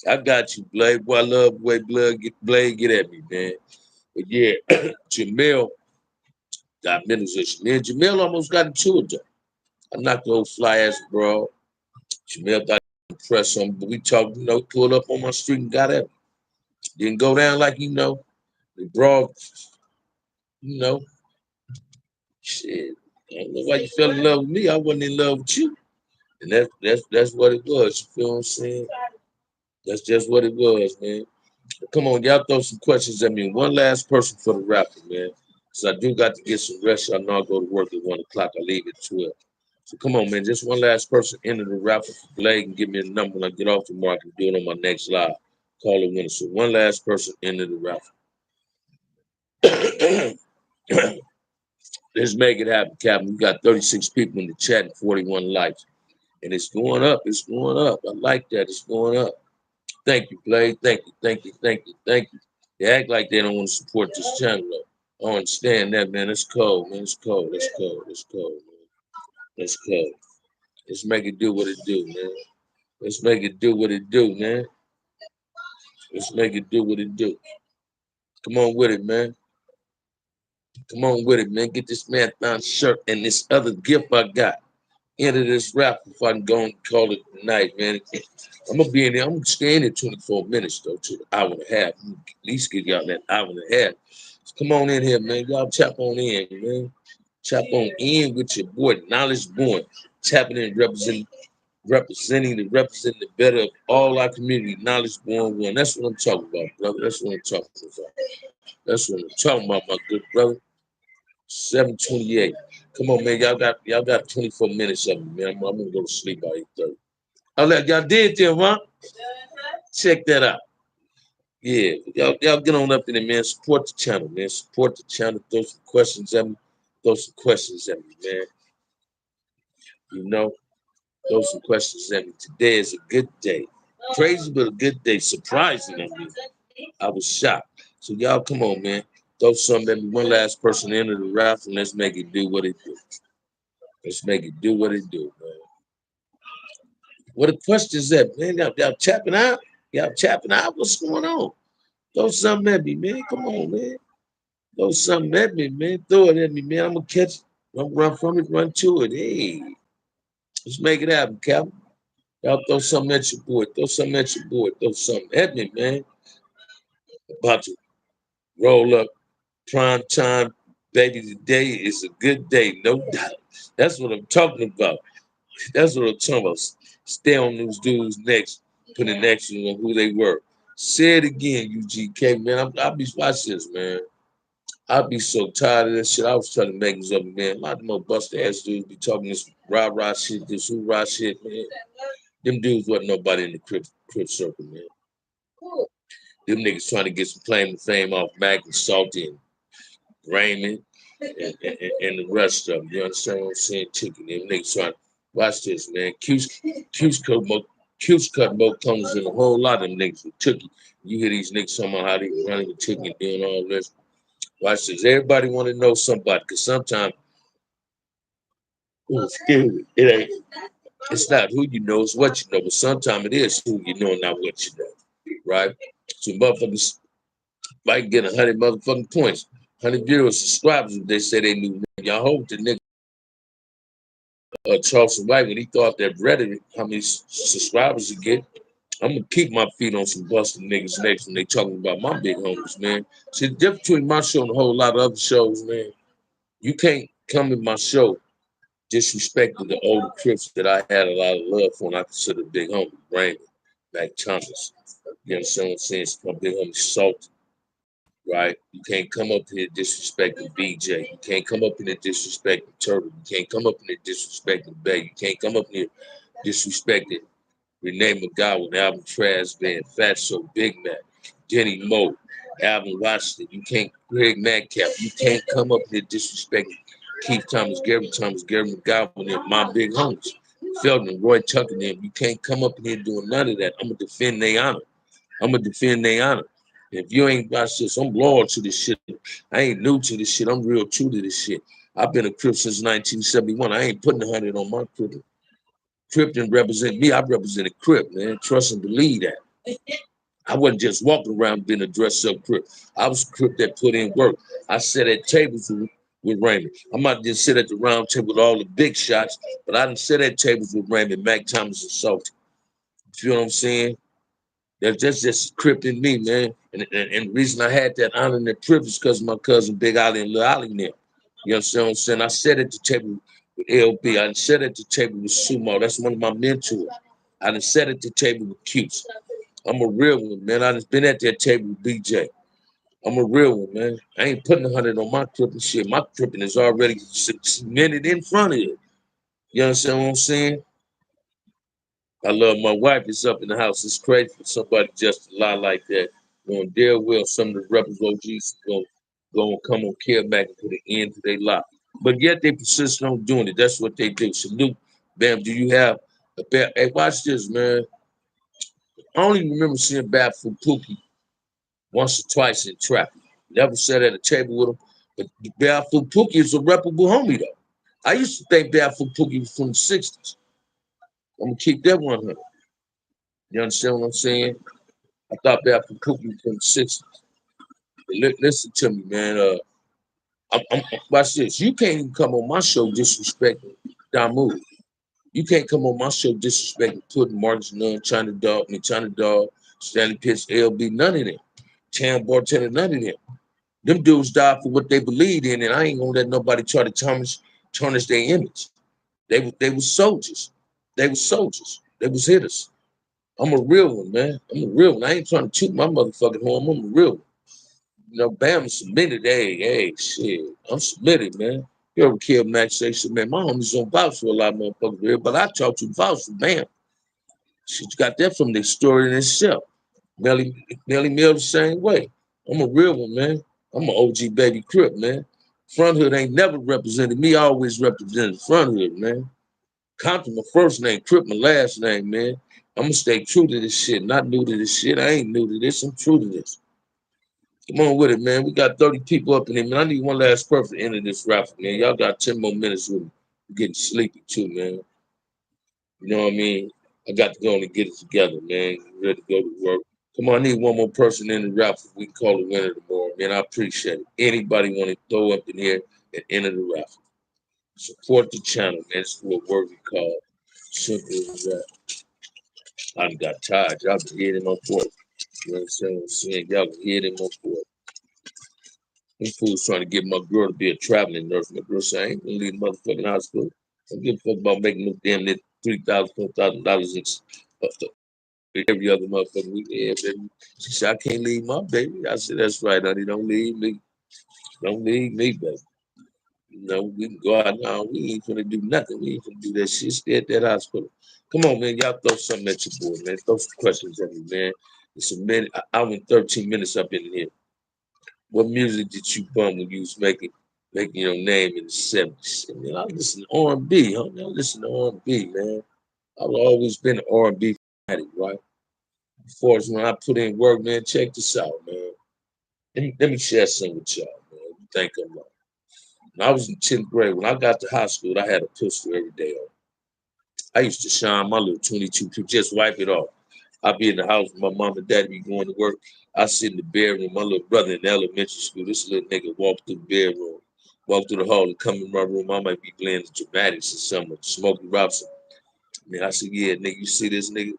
I got you, Blade. Boy, I love the way Blade get at me, man. But yeah, Jamel got mental issues. Me and Jamel almost got into it, though. I'm not the old fly ass bro. Jamel thought he impressed him, but we talked, pulled up on my street and got at him. Didn't go down like, the broad, you know, shit. I don't know why you fell in love with me. I wasn't in love with you. And that's what it was. You feel what I'm saying? That's just what it was, man. Come on, y'all throw some questions at me. One last person for the rapper, man. So I do got to get some rest. Y'all know I go to work at 1 o'clock. I leave at 12. So come on, man. Just one last person enter the rapper for Blade and give me a number when I get off the market and do it on my next live. Call it winner. So one last person enter the rapper. Let's make it happen, Captain. We got 36 people in the chat and 41 likes. And it's going up. It's going up. I like that. It's going up. Thank you, Blade. Thank you. Thank you. Thank you. Thank you. They act like they don't want to support this channel, though. I don't understand that, man. It's cold, man. It's cold. It's cold. It's cold, man. It's cold. Let's make it do what it do, man. Let's make it do what it do, man. Let's make it do what it do. Come on with it, man. Come on with it, man. Get this marathon shirt and this other gift I got. Into this rap if I can go and call it tonight, man. I'm gonna be in there. I'm gonna stay in there 24 minutes though, to an hour and a half. At least get y'all that hour and a half. So come on in here, man. Y'all tap on in, man. Tap on in with your boy, Knowledge Born. Tapping in, representing the better of all our community. Knowledge Born one. That's what I'm talking about, brother. That's what I'm talking about. That's what I'm talking about, my good brother. 7:28. Come on, man. Y'all got 24 minutes of me, man. I'm gonna go to sleep by 8:30. I'll let y'all did there, huh? Check that out. Yeah, y'all get on up in there, man. Support the channel, man. Support the channel. Throw some questions at me. Throw some questions at me, man. Throw some questions at me. Today is a good day. Crazy, but a good day. Surprising at me. I was shocked. So y'all come on, man. Throw something at me. One last person enter the raffle. Let's make it do what it do. Let's make it do what it do, man. What the questions at, man? Y'all chapping out? Y'all chapping out? What's going on? Throw something at me, man. Come on, man. Throw something at me, man. Throw it at me, man. I'm gonna catch it. I'm gonna run from it, run to it. Hey, let's make it happen, Captain. Y'all throw something at your boy. Throw something at your boy. Throw something at me, man. About to roll up prime time, baby. Today is a good day, no doubt. That's what I'm talking about. That's what I'm talking about. Stay on those dudes next, put an X on who they were. Say it again, UGK, man. I'll be watch this, man. I'll be so tired of this shit. I was trying to make this up, man. A lot of them more busted ass dudes be talking this rah shit, this hoorah shit, man. Them dudes wasn't nobody in the crib circle, man. Them niggas trying to get some claim to fame off Mac and Salty and Raymond and the rest of them. You understand what I'm saying? Chicken. Them niggas trying to watch this, man. Q's cut more comes in a whole lot of them niggas with Tookie. You hear these niggas talking about how they running with Tookie and doing all this. Watch this. Everybody want to know somebody because sometimes, excuse me, it's not who you know, it's what you know. But sometimes it is who you know, not what you know. Right? So motherfuckers might get 100 motherfucking points, 100 viewers, subscribers if they say they knew. Y'all hope the nigga Charleston White, when he thought that rhetoric, how many subscribers he get, I'm gonna keep my feet on some busting niggas next when they talking about my big homies, man. See, the difference between my show and a whole lot of other shows, man, you can't come in my show disrespecting the older Crips that I had a lot of love for and I consider big homie, Brandon, Mac Thomas. You understand what I'm saying? It's my big homie Salt, right? You can't come up here disrespecting BJ. You can't come up in here disrespecting Turtle. You can't come up in here disrespecting Bay. You can't come up in here disrespecting Renee McGowan, Alvin Trash Band, Fat Show, Big Mac, Jenny Moe, Alvin Washington. You can't, Greg Metcalf. You can't come up here disrespecting Keith Thomas, Gary McGowan, and my big homies. Feldman, Roy Tucker, and them. You can't come up in here doing none of that. I'm going to defend their honor. If you ain't got this, I'm loyal to this shit. I ain't new to this shit. I'm real true to this shit. I've been a Crip since 1971. I ain't putting 100 on my Crip. Crip didn't represent me. I represented Crip, man. Trust and believe that. I wasn't just walking around being a dress-up Crip. I was a Crip that put in work. I sat at tables with Raymond. I might just sit at the round table with all the big shots, but I didn't sit at tables with Raymond, Mac Thomas, and Salty. You know what I'm saying? That's just Crip in me, man. And the reason I had that honor and that privilege because of my cousin Big Ollie and Lil Ollie now. You understand what I'm saying? I sat at the table with LB. I sat at the table with Sumo. That's one of my mentors. I done sat at the table with Cutes. I'm a real one, man. I just been at that table with BJ. I'm a real one, man. I ain't putting 100 on my cripping shit. My cripping is already cemented in front of it. You understand what I'm saying? I love my wife. It's up in the house. It's crazy for somebody just to lie like that. Knowing damn well some of the rebels OGs go and come on Kill Mac and put an end to their lie. But yet they persist on doing it. That's what they do. Salute. Bam, do you have a bad? Hey, watch this, man. I only remember seeing Barefoot Pookie once or twice in traffic. Never sat at a table with him. But Barefoot Pookie is a reputable homie, though. I used to think Barefoot Pookie was from the 60s. I'm going to keep that 100. You understand what I'm saying? I thought Barefoot Pookie was from the 60s. But listen to me, man. Watch this. You can't even come on my show disrespecting Damu. You can't come on my show disrespecting Puddin', Marcus Nunn, China Dog, Stanley Pitts, LB, none of them. Tam Bartender, none of them. Them dudes died for what they believed in, and I ain't gonna let nobody try to tarnish their image. They were soldiers. They were soldiers. They was hitters. I'm a real one, man. I'm a real one. I ain't trying to toot my motherfucking horn. I'm a real one. You know, Bam submitted. Hey, shit. I'm submitted, man. You ever kill Max say, man, my homies don't vouch for a lot of motherfuckers here, but I talk to vouch for Bam. She got that from the story in itself. Melly Mill the same way. I'm a real one, man. I'm an OG baby Crip, man. Front Hood ain't never represented me. I always represented Front Hood, man. Compton my first name, Crip my last name, man. I'm gonna stay true to this shit, not new to this shit. I ain't new to this. I'm true to this. Come on with it, man. We got 30 people up in here, man. I need one last person to enter this raffle, man. Y'all got 10 more minutes with me. I'm getting sleepy too, man. You know what I mean? I got to go and get it together, man. Ready to go to work. Come on, I need one more person in the raffle. We can call the winner tomorrow, man. I appreciate it. Anybody want to throw up in here and enter the raffle? Support the channel, man. It's for a worthy cause. Simple as that. I done got tired. Y'all been hitting my voice. You know what I'm saying? Y'all been hitting my voice. These fools trying to get my girl to be a traveling nurse. My girl said, I ain't gonna leave the motherfucking hospital. I don't give a fuck about making no damn near $3,000, $4,000 every other motherfucking weekend, baby. She said, I can't leave my baby. I said, that's right, honey. Don't leave me. Don't leave me, baby. You know, we can go out now. We ain't gonna do nothing. We ain't gonna do that shit. Stay at that hospital. Come on, man. Y'all throw something at your boy, man. Throw some questions at me, man. It's a minute. I went 13 minutes up in here. What music did you bump when you was making your name in the 70s? I mean, I listen to R&B, huh? I listen to R&B, man. I've always been an R&B fanatic, right? Before when I put in work, man, check this out, man. Let me share something with y'all, man. You think I'm right. When I was in 10th grade, when I got to high school, I had a pistol every day on. I used to shine my little 22, just wipe it off. I'd be in the house with my mom and dad be going to work. I sit in the bedroom. My little brother in elementary school, this little nigga walk through the bedroom, walk through the hall and come in my room. I might be playing the dramatics or something, Smokey Robinson. Man, I said, yeah, nigga, you see this nigga?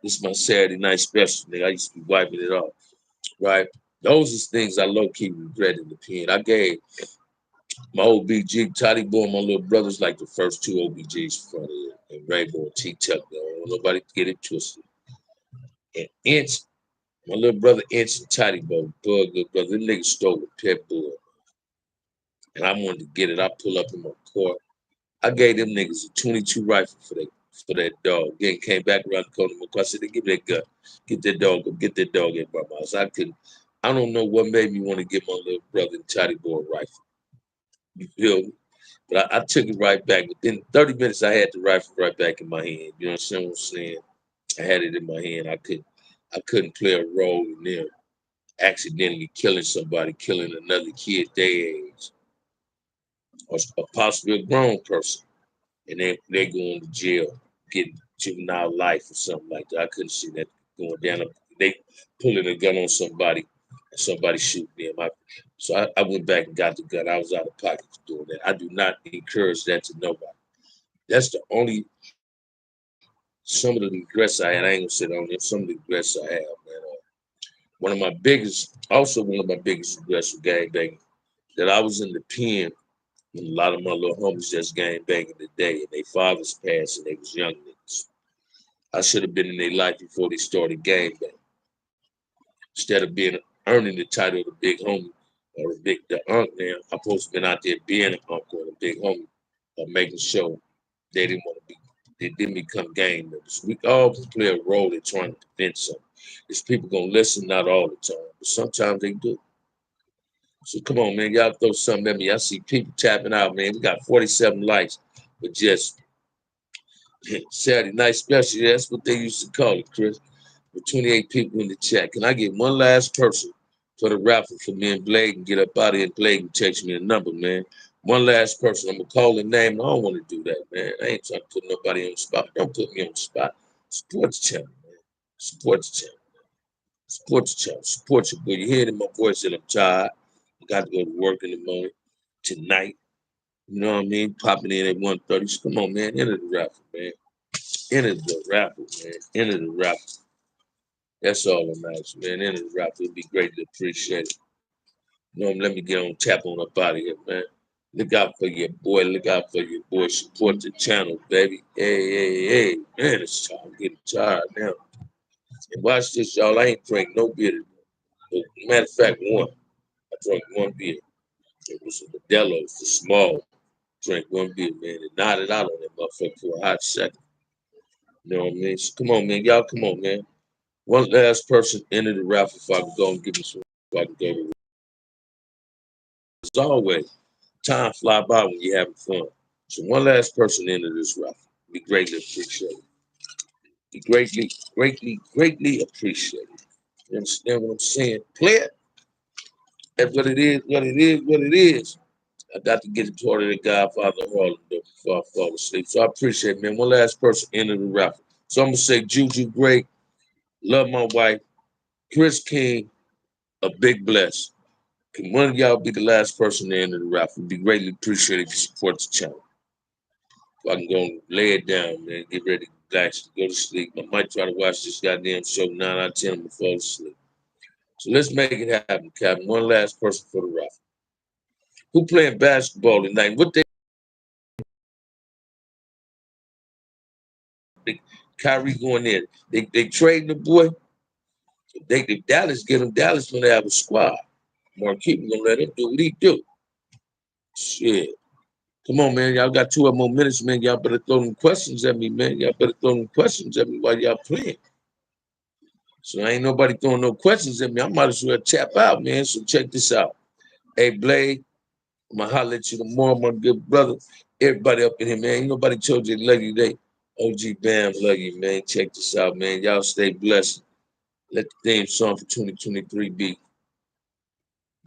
This is my Saturday night special, nigga. I used to be wiping it off, right? Those is things I low-key regret in the pen. I gave my OBG, Toddy Boy, my little brothers, like the first two OBGs from the and Rainbow and T-Tuck. I don't want nobody to get it twisted. And Inch, my little brother Inch and Toddy Boy, Bug, good brother, them niggas stole a pet bull. And I wanted to get it. I pull up in my car. I gave them niggas a 22 rifle for that dog. Then came back around the corner of my car. I said, give me that gun. Get that dog in my house. I don't know what made me want to give my little brother and Toddy Boy a rifle. You feel me? But I took it right back. Within 30 minutes, I had the rifle right back in my hand. You know what I'm saying? I had it in my hand. I couldn't play a role in them accidentally killing somebody, killing another kid their age, or possibly a grown person, and they going to jail. getting juvenile life or something like that. I couldn't see that going down. They pulling a gun on somebody and somebody shooting them. So I went back and got the gun. I was out of pocket for doing that. I do not encourage that to nobody. That's the only some of the regrets I had. I ain't gonna sit on there. Some of the regrets I have, man. One of my biggest regrets was gang banging. That I was in the pen when a lot of my little homies just gang banging today, and their fathers passed, and they was young niggas. I should have been in their life before they started gang banging. Instead of earning the title of the big homie or the uncle, now I'm supposed to been out there being an uncle and a big homie, or making sure they didn't want to be. They didn't become gang members. We all play a role in trying to prevent something. There's people gonna listen, not all the time, but sometimes they do. So come on, man, y'all throw something at me. I see people tapping out, man. We got 47 likes, but just Saturday night special. That's what they used to call it, Chris. With 28 people in the chat. Can I get one last person for the raffle for me and Blake and get up out of here? And Blake and text me a number, man. One last person. I'm gonna call the name. I don't want to do that, man. I ain't trying to put nobody on the spot. Don't put me on the spot. Support the channel, man. Support the channel. Support the channel. Support your boy. You hear it in my voice that I'm tired. I got to go to work in the morning tonight. You know what I mean? Popping in at 1:30. So come on, man. Enter the raffle, man. Enter the raffle, man. Enter the raffle. That's all I'm asking, man. Enter the raffle. It'd be greatly appreciated. You know, let me get on tap on up out of here, man. Look out for your boy. Look out for your boy. Support the channel, baby. Hey. Man, I'm getting tired now. And watch this, y'all. I ain't drank no beer today. Matter of fact, one. I drank one beer. It was a Modelo's, the small. Drank one beer, man. And nodded out on that motherfucker for a hot second. You know what I mean? So come on, man. Y'all, come on, man. One last person enter the raffle if I can go and give me some. If I can go to. As always, time fly by when you're having fun. So one last person enter this raffle. Be greatly appreciated. Be greatly appreciated. You understand what I'm saying? Play it. That's what it is. I got to get it toward the Godfather Harlem before I fall asleep. So I appreciate it, man. One last person enter the raffle. So I'm gonna say Juju Great, love my wife, Chris King, a big bless. Can one of y'all be the last person to enter the raffle? It'd be greatly appreciated if you support the channel. If I can go and lay it down, man, get ready to relax, to go to sleep. I might try to watch this goddamn show 9 out of 10 before I fall asleep. So let's make it happen, Captain. One last person for the raffle. Who playing basketball tonight? What they Kyrie going in? They trading the boy. If Dallas get him, Dallas gonna have a squad. Marquise gonna let him do what he do. Shit. Come on, man. Y'all got 2 more minutes, man. Y'all better throw them questions at me, man. Y'all better throw them questions at me while y'all playing. So ain't nobody throwing no questions at me. I might as well tap out, man. So check this out. Hey, Blade, I'm gonna holler at you tomorrow, my good brother. Everybody up in here, man. Ain't nobody told you they love you today. OG Bam, love you, man. Check this out, man. Y'all stay blessed. Let the theme song for 2023 be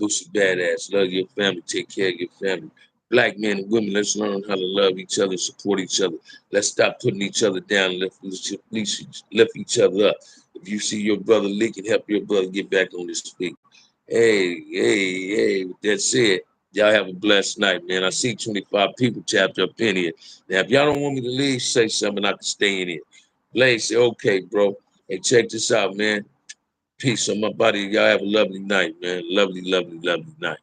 Boosie Badass. Love your family. Take care of your family. Black men and women, let's learn how to love each other, support each other. Let's stop putting each other down, lift each other up. If you see your brother leaking, help your brother get back on his feet. Hey, with that said, y'all have a blessed night, man. I see 25 people tapped up in here. Now, if y'all don't want me to leave, say something, I can stay in here. Blaze say, okay, bro. Hey, check this out, man. Peace on my body. Y'all have a lovely night, man. Lovely night.